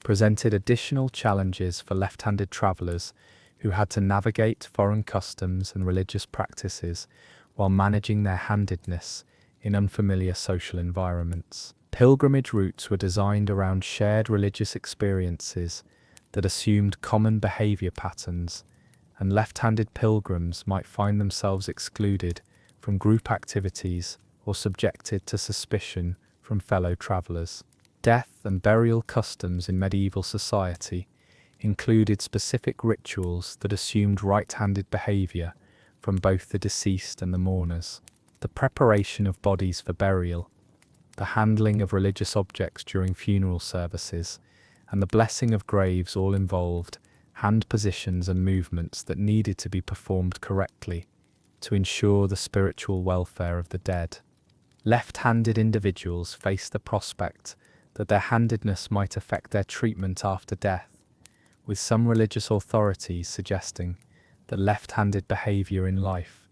presented additional challenges for left-handed travelers who had to navigate foreign customs and religious practices while managing their handedness in unfamiliar social environments. Pilgrimage routes were designed around shared religious experiences that assumed common behavior patterns, and left-handed pilgrims might find themselves excluded from group activities or subjected to suspicion from fellow travelers. Death and burial customs in medieval society included specific rituals that assumed right-handed behavior from both the deceased and the mourners. The preparation of bodies for burial, the handling of religious objects during funeral services, and the blessing of graves all involved hand positions and movements that needed to be performed correctly to ensure the spiritual welfare of the dead. Left-handed individuals faced the prospect that their handedness might affect their treatment after death, with some religious authorities suggesting that left-handed behavior in life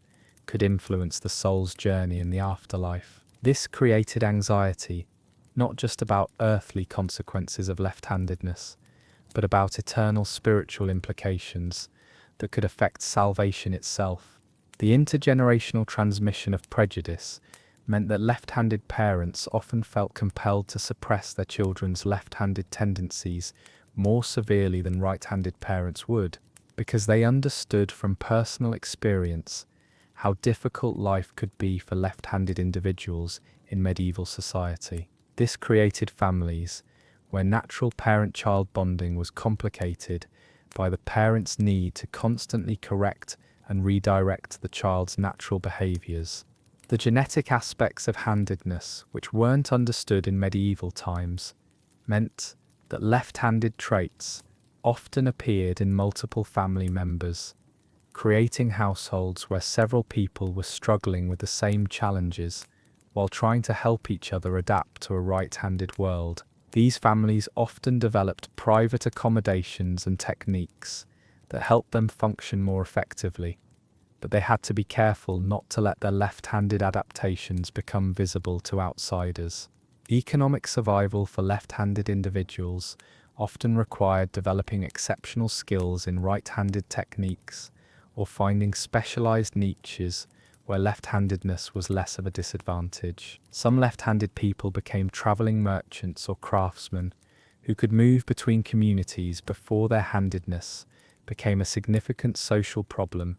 could influence the soul's journey in the afterlife. This created anxiety, not just about earthly consequences of left-handedness, but about eternal spiritual implications that could affect salvation itself. The intergenerational transmission of prejudice meant that left-handed parents often felt compelled to suppress their children's left-handed tendencies more severely than right-handed parents would, because they understood from personal experience how difficult life could be for left-handed individuals in medieval society. This created families where natural parent-child bonding was complicated by the parent's need to constantly correct and redirect the child's natural behaviors. The genetic aspects of handedness, which weren't understood in medieval times, meant that left-handed traits often appeared in multiple family members, creating households where several people were struggling with the same challenges while trying to help each other adapt to a right-handed world. These families often developed private accommodations and techniques that helped them function more effectively, but they had to be careful not to let their left-handed adaptations become visible to outsiders. Economic survival for left-handed individuals often required developing exceptional skills in right-handed techniques or finding specialized niches where left-handedness was less of a disadvantage. Some left-handed people became traveling merchants or craftsmen who could move between communities before their handedness became a significant social problem,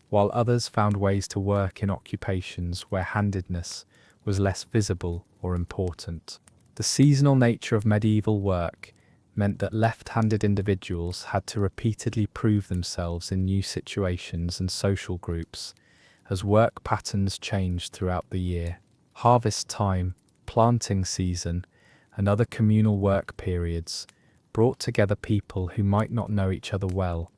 while others found ways to work in occupations where handedness was less visible or important. The seasonal nature of medieval work meant that left-handed individuals had to repeatedly prove themselves in new situations and social groups as work patterns changed throughout the year. Harvest time, planting season, and other communal work periods brought together people who might not know each other well,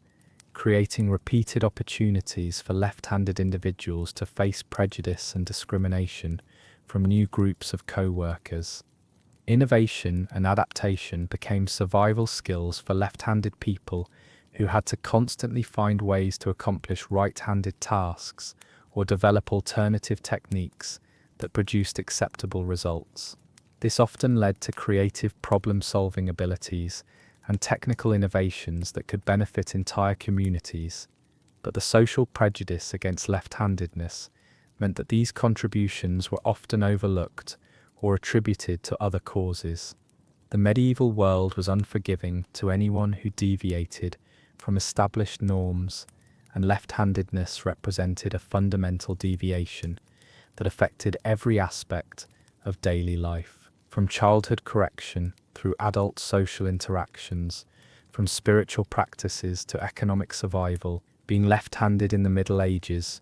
creating repeated opportunities for left-handed individuals to face prejudice and discrimination from new groups of co-workers. Innovation and adaptation became survival skills for left-handed people who had to constantly find ways to accomplish right-handed tasks or develop alternative techniques that produced acceptable results. This often led to creative problem-solving abilities and technical innovations that could benefit entire communities, but the social prejudice against left-handedness meant that these contributions were often overlooked or attributed to other causes. The medieval world was unforgiving to anyone who deviated from established norms, and left-handedness represented a fundamental deviation that affected every aspect of daily life, from childhood correction through adult social interactions, from spiritual practices to economic survival. Being left-handed in the Middle Ages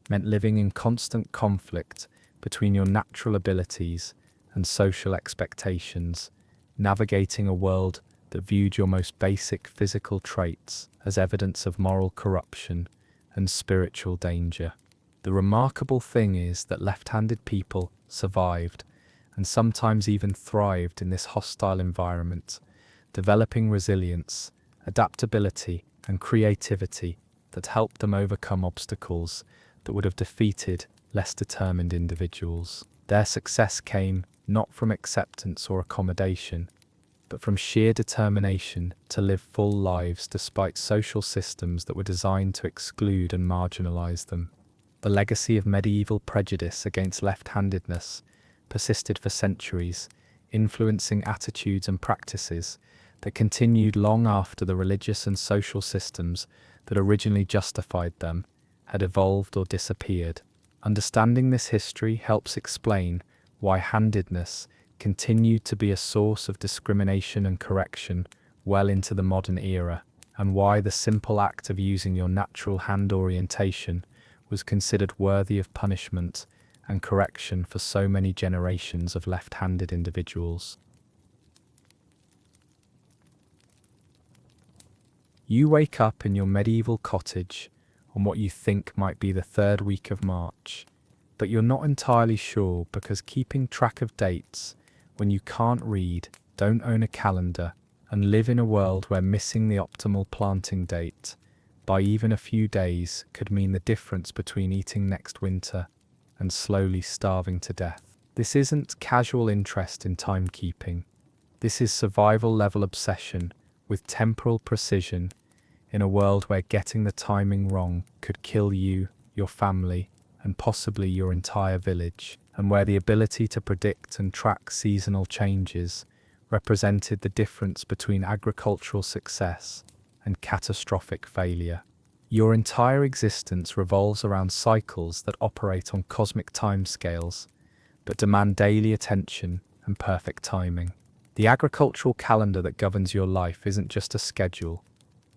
meant living in constant conflict between your natural abilities and social expectations, navigating a world that viewed your most basic physical traits as evidence of moral corruption and spiritual danger. The remarkable thing is that left-handed people survived and sometimes even thrived in this hostile environment, developing resilience, adaptability, and creativity that helped them overcome obstacles that would have defeated less determined individuals. Their success came not from acceptance or accommodation, but from sheer determination to live full lives despite social systems that were designed to exclude and marginalize them. The legacy of medieval prejudice against left-handedness persisted for centuries, influencing attitudes and practices that continued long after the religious and social systems that originally justified them had evolved or disappeared. Understanding this history helps explain why handedness continued to be a source of discrimination and correction well into the modern era, and why the simple act of using your natural hand orientation was considered worthy of punishment and correction for so many generations of left-handed individuals. You wake up in your medieval cottage on what you think might be the third week of March, but you're not entirely sure because keeping track of dates when you can't read, don't own a calendar, and live in a world where missing the optimal planting date by even a few days could mean the difference between eating next winter and slowly starving to death. This isn't casual interest in timekeeping. This is survival-level obsession with temporal precision in a world where getting the timing wrong could kill you, your family, and possibly your entire village, and where the ability to predict and track seasonal changes represented the difference between agricultural success and catastrophic failure. Your entire existence revolves around cycles that operate on cosmic timescales, but demand daily attention and perfect timing. The agricultural calendar that governs your life isn't just a schedule.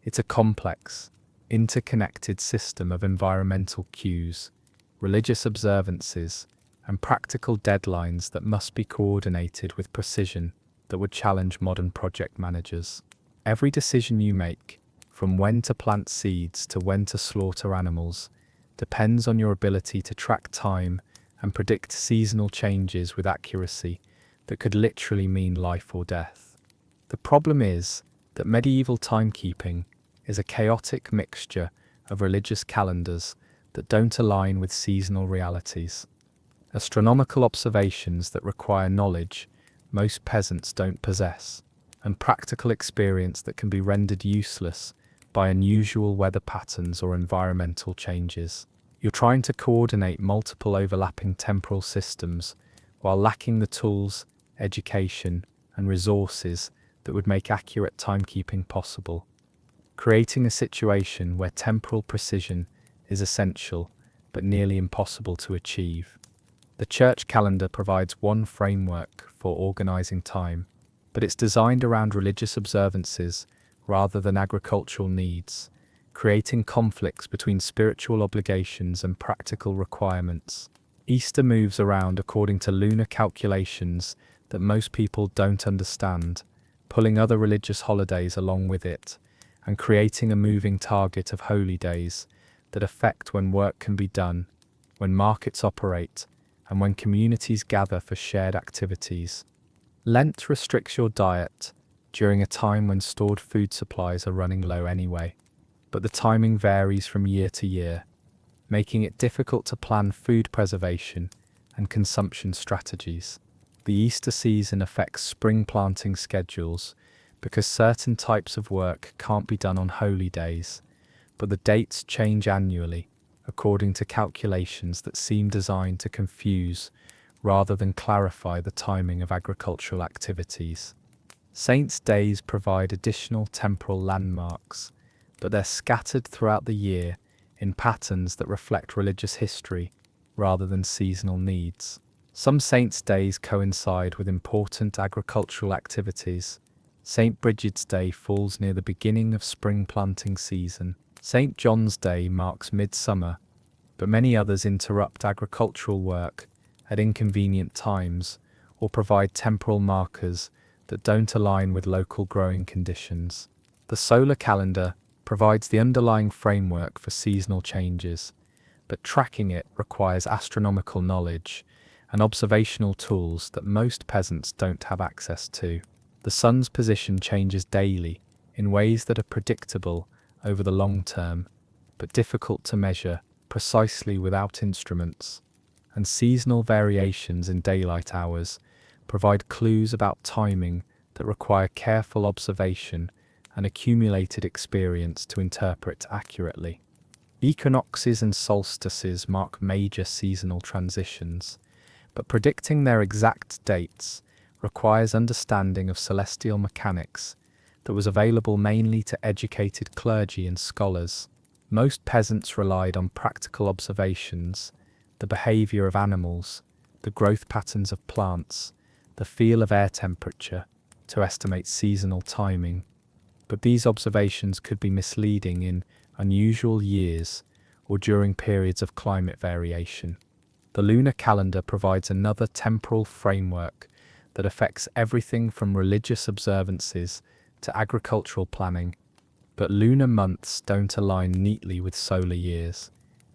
It's a complex, interconnected system of environmental cues, religious observances, and practical deadlines that must be coordinated with precision that would challenge modern project managers. Every decision you make, from when to plant seeds to when to slaughter animals, depends on your ability to track time and predict seasonal changes with accuracy that could literally mean life or death. The problem is that medieval timekeeping is a chaotic mixture of religious calendars that don't align with seasonal realities, astronomical observations that require knowledge most peasants don't possess, and practical experience that can be rendered useless by unusual weather patterns or environmental changes. You're trying to coordinate multiple overlapping temporal systems while lacking the tools, education, and resources that would make accurate timekeeping possible, creating a situation where temporal precision is essential but nearly impossible to achieve. The church calendar provides one framework for organizing time, but it's designed around religious observances rather than agricultural needs, creating conflicts between spiritual obligations and practical requirements. Easter moves around according to lunar calculations that most people don't understand, pulling other religious holidays along with it, and creating a moving target of holy days that affect when work can be done, when markets operate, and when communities gather for shared activities. Lent restricts your diet during a time when stored food supplies are running low anyway, but the timing varies from year to year, making it difficult to plan food preservation and consumption strategies. The Easter season affects spring planting schedules because certain types of work can't be done on holy days, but the dates change annually according to calculations that seem designed to confuse rather than clarify the timing of agricultural activities. Saints' days provide additional temporal landmarks, but they're scattered throughout the year in patterns that reflect religious history rather than seasonal needs. Some saints' days coincide with important agricultural activities. St. Bridget's Day falls near the beginning of spring planting season. St. John's Day marks midsummer, but many others interrupt agricultural work at inconvenient times or provide temporal markers that don't align with local growing conditions. The solar calendar provides the underlying framework for seasonal changes, but tracking it requires astronomical knowledge and observational tools that most peasants don't have access to. The sun's position changes daily in ways that are predictable over the long term, but difficult to measure precisely without instruments, and seasonal variations in daylight hours provide clues about timing that require careful observation and accumulated experience to interpret accurately. Equinoxes and solstices mark major seasonal transitions, but predicting their exact dates requires understanding of celestial mechanics that was available mainly to educated clergy and scholars. Most peasants relied on practical observations, the behavior of animals, the growth patterns of plants, the feel of air temperature, to estimate seasonal timing. But these observations could be misleading in unusual years or during periods of climate variation. The lunar calendar provides another temporal framework that affects everything from religious observances to agricultural planning, but lunar months don't align neatly with solar years,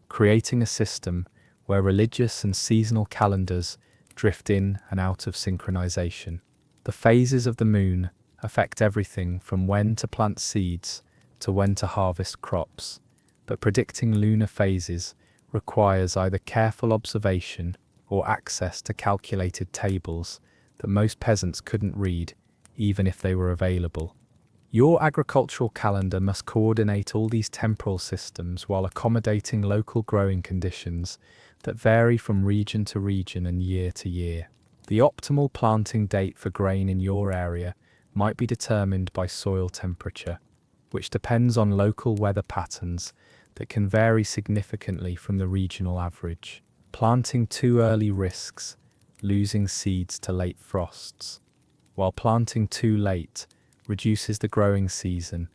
creating a system where religious and seasonal calendars drift in and out of synchronization. The phases of the moon affect everything from when to plant seeds to when to harvest crops, but predicting lunar phases requires either careful observation or access to calculated tables that most peasants couldn't read, even if they were available. Your agricultural calendar must coordinate all these temporal systems while accommodating local growing conditions that vary from region to region and year to year. The optimal planting date for grain in your area might be determined by soil temperature, which depends on local weather patterns that can vary significantly from the regional average. Planting too early risks losing seeds to late frosts, while planting too late reduces the growing season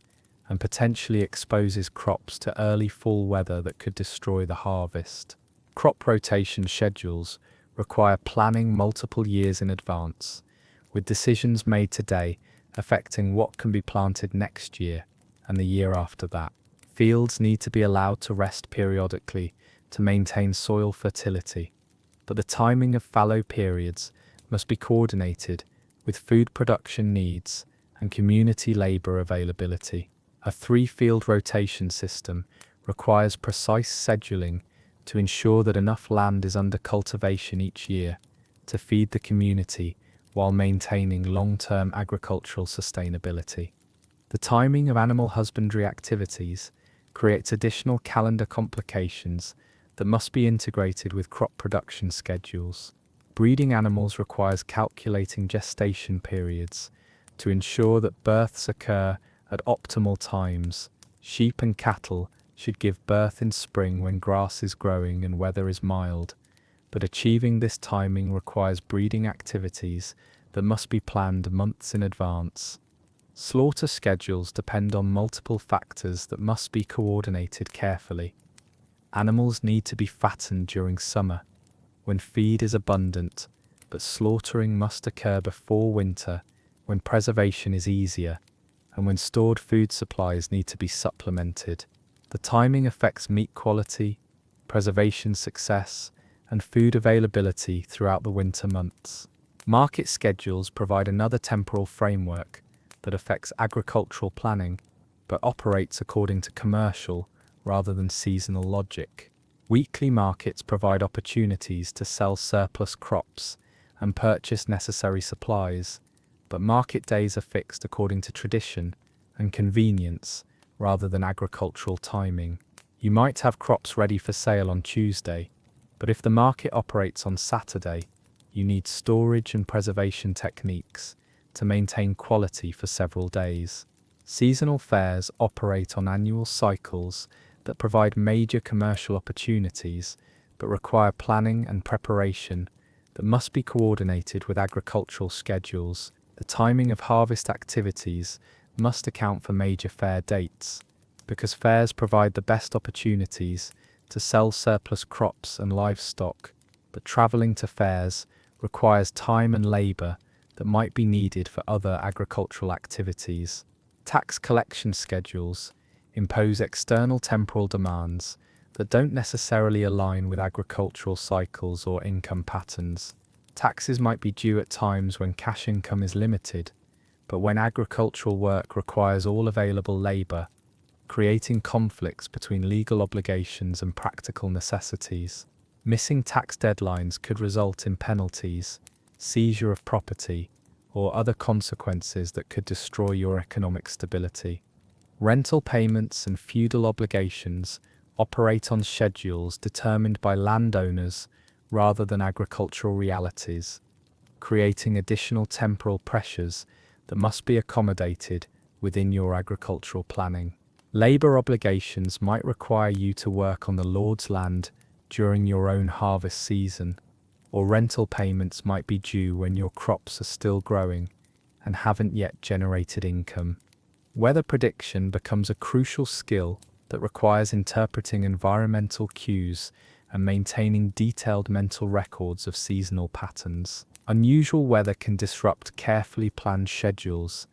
and potentially exposes crops to early fall weather that could destroy the harvest. Crop rotation schedules require planning multiple years in advance, with decisions made today affecting what can be planted next year and the year after that. Fields need to be allowed to rest periodically to maintain soil fertility, but the timing of fallow periods must be coordinated with food production needs and community labour availability. A 3-field rotation system requires precise scheduling to ensure that enough land is under cultivation each year to feed the community while maintaining long-term agricultural sustainability. The timing of animal husbandry activities creates additional calendar complications that must be integrated with crop production schedules. Breeding animals requires calculating gestation periods to ensure that births occur at optimal times. Sheep and cattle should give birth in spring when grass is growing and weather is mild, but achieving this timing requires breeding activities that must be planned months in advance. Slaughter schedules depend on multiple factors that must be coordinated carefully. Animals need to be fattened during summer, when feed is abundant, but slaughtering must occur before winter, when preservation is easier, and when stored food supplies need to be supplemented. The timing affects meat quality, preservation success, and food availability throughout the winter months. Market schedules provide another temporal framework that affects agricultural planning, but operates according to commercial rather than seasonal logic. Weekly markets provide opportunities to sell surplus crops and purchase necessary supplies, but market days are fixed according to tradition and convenience rather than agricultural timing. You might have crops ready for sale on Tuesday, but if the market operates on Saturday, you need storage and preservation techniques to maintain quality for several days. Seasonal fairs operate on annual cycles that provide major commercial opportunities but require planning and preparation that must be coordinated with agricultural schedules. The timing of harvest activities must account for major fair dates, because fairs provide the best opportunities to sell surplus crops and livestock, but travelling to fairs requires time and labour that might be needed for other agricultural activities. Tax collection schedules impose external temporal demands that don't necessarily align with agricultural cycles or income patterns. Taxes might be due at times when cash income is limited, but when agricultural work requires all available labour, creating conflicts between legal obligations and practical necessities. Missing tax deadlines could result in penalties, seizure of property, or other consequences that could destroy your economic stability. Rental payments and feudal obligations operate on schedules determined by landowners rather than agricultural realities, creating additional temporal pressures that must be accommodated within your agricultural planning. Labour obligations might require you to work on the Lord's land during your own harvest season, or rental payments might be due when your crops are still growing and haven't yet generated income. Weather prediction becomes a crucial skill that requires interpreting environmental cues and maintaining detailed mental records of seasonal patterns. Unusual weather can disrupt carefully planned schedules,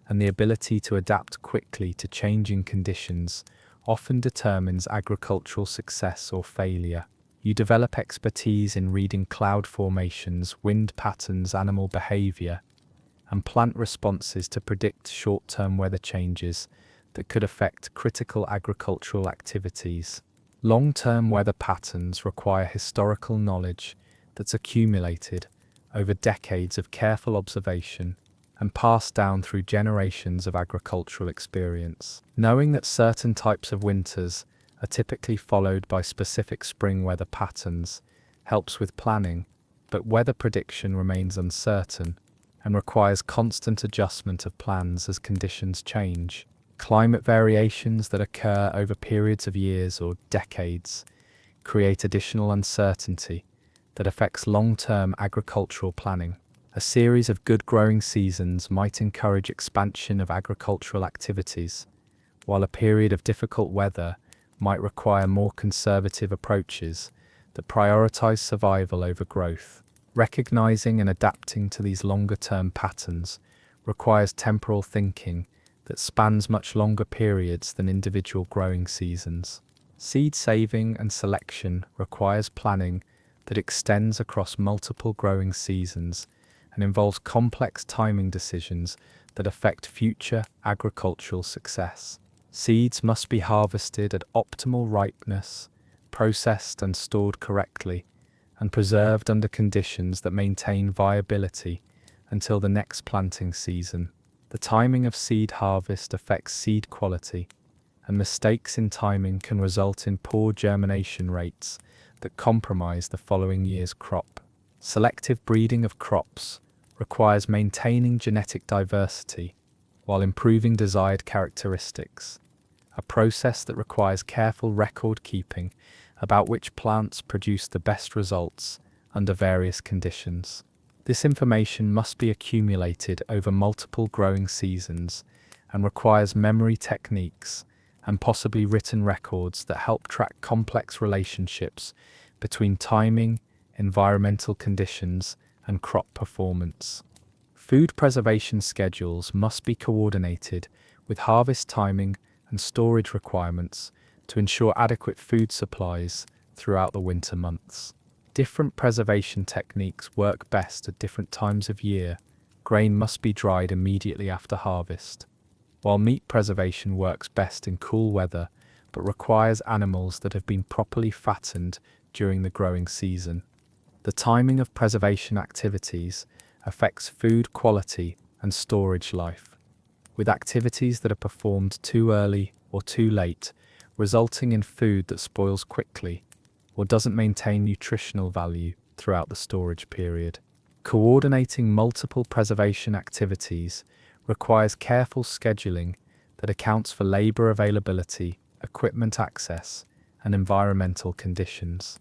and the ability to adapt quickly to changing conditions often determines agricultural success or failure. You develop expertise in reading cloud formations, wind patterns, animal behavior, and plant responses to predict short-term weather changes that could affect critical agricultural activities. Long-term weather patterns require historical knowledge that's accumulated over decades of careful observation and passed down through generations of agricultural experience. Knowing that certain types of winters are typically followed by specific spring weather patterns helps with planning, but weather prediction remains uncertain and requires constant adjustment of plans as conditions change. Climate variations that occur over periods of years or decades create additional uncertainty that affects long-term agricultural planning. A series of good growing seasons might encourage expansion of agricultural activities, while a period of difficult weather might require more conservative approaches that prioritize survival over growth. Recognizing and adapting to these longer-term patterns requires temporal thinking that spans much longer periods than individual growing seasons. Seed saving and selection requires planning that extends across multiple growing seasons and involves complex timing decisions that affect future agricultural success. Seeds must be harvested at optimal ripeness, processed and stored correctly, and preserved under conditions that maintain viability until the next planting season. The timing of seed harvest affects seed quality, and mistakes in timing can result in poor germination rates that compromise the following year's crop. Selective breeding of crops requires maintaining genetic diversity while improving desired characteristics, a process that requires careful record keeping about which plants produce the best results under various conditions. This information must be accumulated over multiple growing seasons and requires memory techniques and possibly written records that help track complex relationships between timing, environmental conditions, and crop performance. Food preservation schedules must be coordinated with harvest timing and storage requirements to ensure adequate food supplies throughout the winter months. Different preservation techniques work best at different times of year. Grain must be dried immediately after harvest, while meat preservation works best in cool weather but requires animals that have been properly fattened during the growing season. The timing of preservation activities affects food quality and storage life, with activities that are performed too early or too late, resulting in food that spoils quickly or doesn't maintain nutritional value throughout the storage period. Coordinating multiple preservation activities requires careful scheduling that accounts for labor availability, equipment access, and environmental conditions.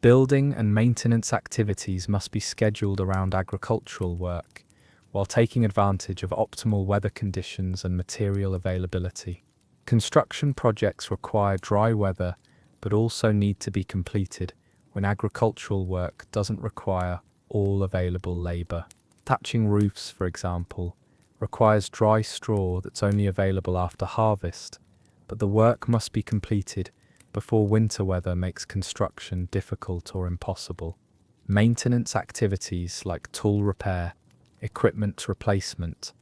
Building and maintenance activities must be scheduled around agricultural work, while taking advantage of optimal weather conditions and material availability. Construction projects require dry weather, but also need to be completed when agricultural work doesn't require all available labor. Thatching roofs, for example, requires dry straw that's only available after harvest, but the work must be completed before winter weather makes construction difficult or impossible. Maintenance activities like tool repair, equipment replacement,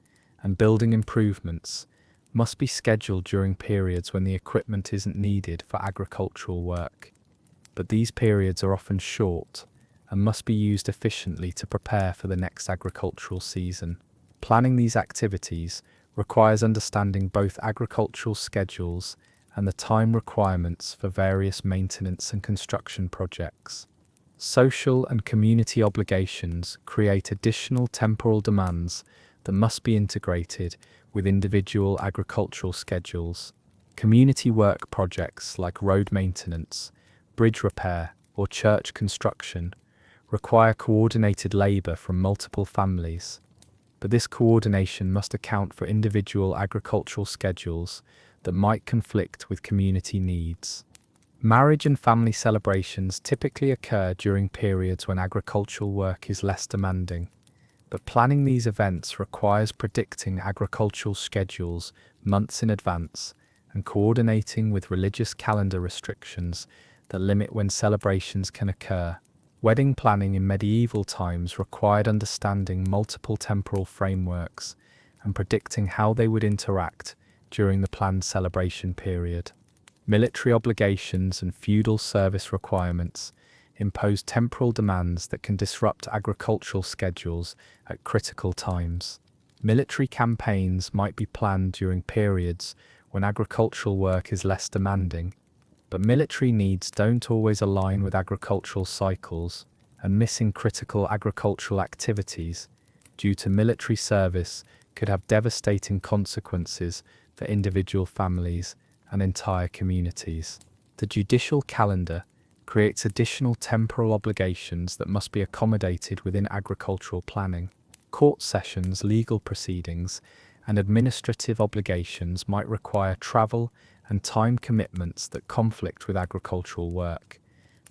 and building improvements must be scheduled during periods when the equipment isn't needed for agricultural work. But these periods are often short and must be used efficiently to prepare for the next agricultural season. Planning these activities requires understanding both agricultural schedules and the time requirements for various maintenance and construction projects. Social and community obligations create additional temporal demands that must be integrated with individual agricultural schedules. Community work projects like road maintenance, bridge repair, or church construction require coordinated labor from multiple families, but this coordination must account for individual agricultural schedules that might conflict with community needs. Marriage and family celebrations typically occur during periods when agricultural work is less demanding, but planning these events requires predicting agricultural schedules months in advance and coordinating with religious calendar restrictions that limit when celebrations can occur. Wedding planning in medieval times required understanding multiple temporal frameworks and predicting how they would interact during the planned celebration period. Military obligations and feudal service requirements impose temporal demands that can disrupt agricultural schedules at critical times. Military campaigns might be planned during periods when agricultural work is less demanding, but military needs don't always align with agricultural cycles, and missing critical agricultural activities due to military service could have devastating consequences for individual families and entire communities. The judicial calendar creates additional temporal obligations that must be accommodated within agricultural planning. Court sessions, legal proceedings, and administrative obligations might require travel and time commitments that conflict with agricultural work,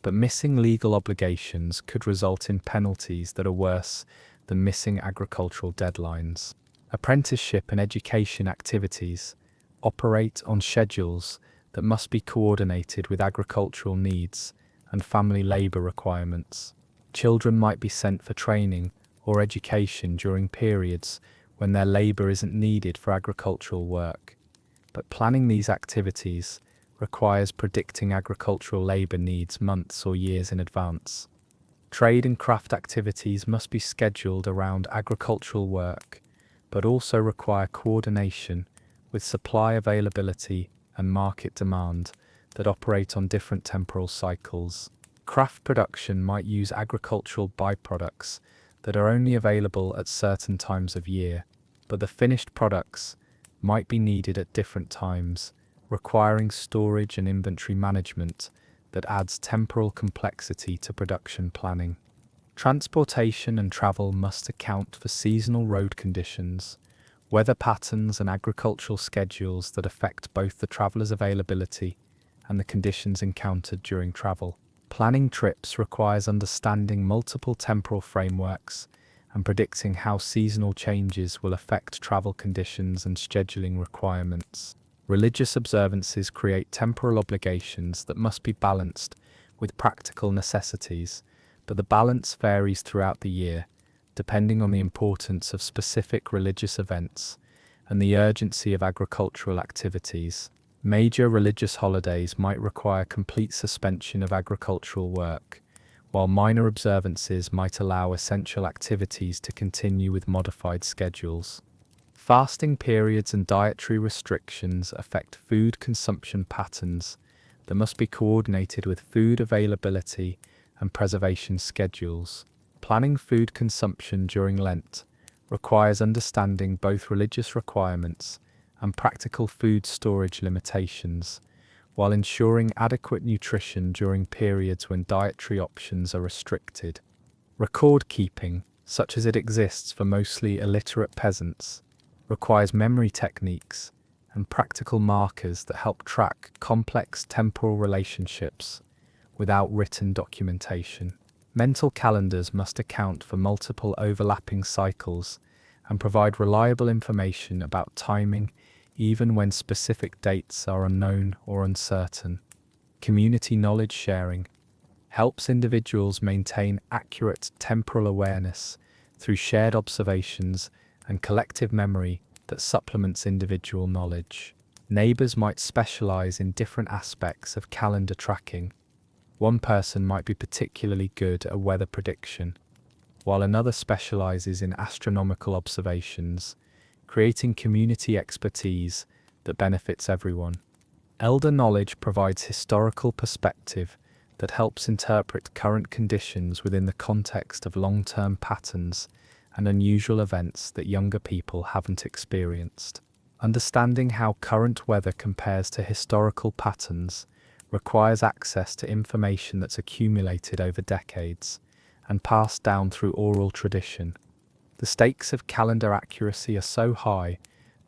but missing legal obligations could result in penalties that are worse than missing agricultural deadlines. Apprenticeship and education activities operate on schedules that must be coordinated with agricultural needs and family labour requirements. Children might be sent for training or education during periods when their labour isn't needed for agricultural work, but planning these activities requires predicting agricultural labour needs months or years in advance. Trade and craft activities must be scheduled around agricultural work, but also require coordination with supply availability and market demand that operate on different temporal cycles. Craft production might use agricultural byproducts that are only available at certain times of year, but the finished products might be needed at different times, requiring storage and inventory management that adds temporal complexity to production planning. Transportation and travel must account for seasonal road conditions, weather patterns and agricultural schedules that affect both the traveller's availability and the conditions encountered during travel. Planning trips requires understanding multiple temporal frameworks and predicting how seasonal changes will affect travel conditions and scheduling requirements. Religious observances create temporal obligations that must be balanced with practical necessities, but the balance varies throughout the year, depending on the importance of specific religious events and the urgency of agricultural activities. Major religious holidays might require complete suspension of agricultural work, while minor observances might allow essential activities to continue with modified schedules. Fasting periods and dietary restrictions affect food consumption patterns that must be coordinated with food availability and preservation schedules. Planning food consumption during Lent requires understanding both religious requirements and practical food storage limitations, while ensuring adequate nutrition during periods when dietary options are restricted. Record keeping, such as it exists for mostly illiterate peasants, requires memory techniques and practical markers that help track complex temporal relationships without written documentation. Mental calendars must account for multiple overlapping cycles and provide reliable information about timing even when specific dates are unknown or uncertain. Community knowledge sharing helps individuals maintain accurate temporal awareness through shared observations and collective memory that supplements individual knowledge. Neighbors might specialize in different aspects of calendar tracking. One person might be particularly good at weather prediction, while another specializes in astronomical observations, creating community expertise that benefits everyone. Elder knowledge provides historical perspective that helps interpret current conditions within the context of long-term patterns and unusual events that younger people haven't experienced. Understanding how current weather compares to historical patterns requires access to information that's accumulated over decades and passed down through oral tradition. The stakes of calendar accuracy are so high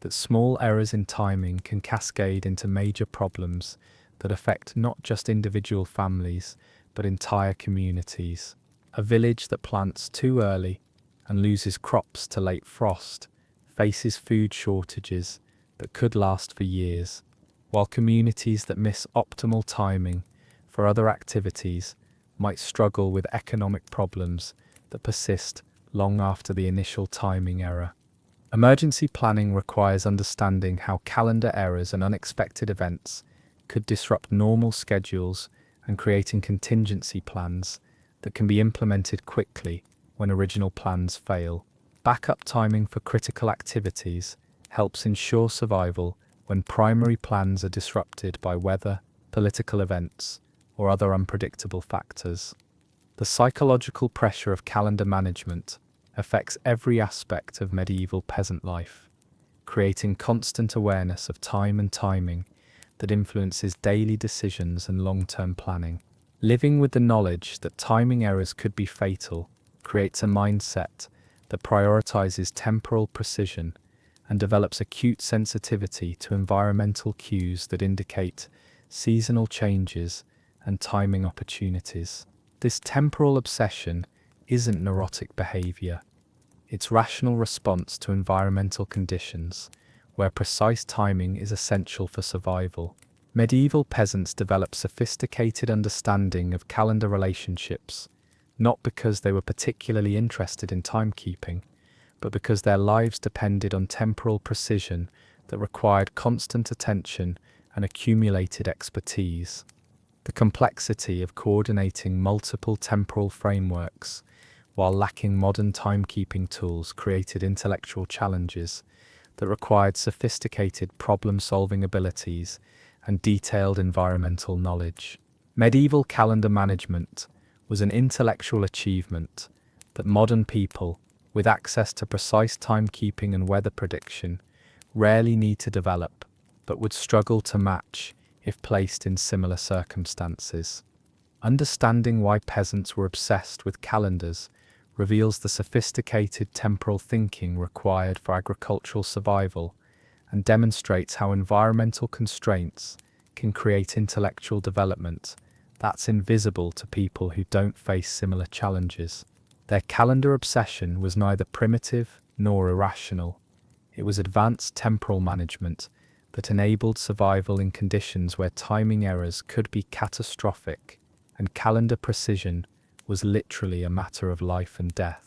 that small errors in timing can cascade into major problems that affect not just individual families, but entire communities. A village that plants too early and loses crops to late frost faces food shortages that could last for years, while communities that miss optimal timing for other activities might struggle with economic problems that persist long after the initial timing error. Emergency planning requires understanding how calendar errors and unexpected events could disrupt normal schedules and creating contingency plans that can be implemented quickly when original plans fail. Backup timing for critical activities helps ensure survival when primary plans are disrupted by weather, political events, or other unpredictable factors. The psychological pressure of calendar management affects every aspect of medieval peasant life, creating constant awareness of time and timing that influences daily decisions and long-term planning. Living with the knowledge that timing errors could be fatal creates a mindset that prioritizes temporal precision and develops acute sensitivity to environmental cues that indicate seasonal changes and timing opportunities. This temporal obsession isn't neurotic behavior. It's rational response to environmental conditions, where precise timing is essential for survival. Medieval peasants developed sophisticated understanding of calendar relationships, not because they were particularly interested in timekeeping, but because their lives depended on temporal precision that required constant attention and accumulated expertise. The complexity of coordinating multiple temporal frameworks while lacking modern timekeeping tools created intellectual challenges that required sophisticated problem-solving abilities and detailed environmental knowledge. Medieval calendar management was an intellectual achievement that modern people, with access to precise timekeeping and weather prediction, rarely need to develop, but would struggle to match if placed in similar circumstances. Understanding why peasants were obsessed with calendars reveals the sophisticated temporal thinking required for agricultural survival and demonstrates how environmental constraints can create intellectual development that's invisible to people who don't face similar challenges. Their calendar obsession was neither primitive nor irrational. It was advanced temporal management that enabled survival in conditions where timing errors could be catastrophic, and calendar precision was literally a matter of life and death.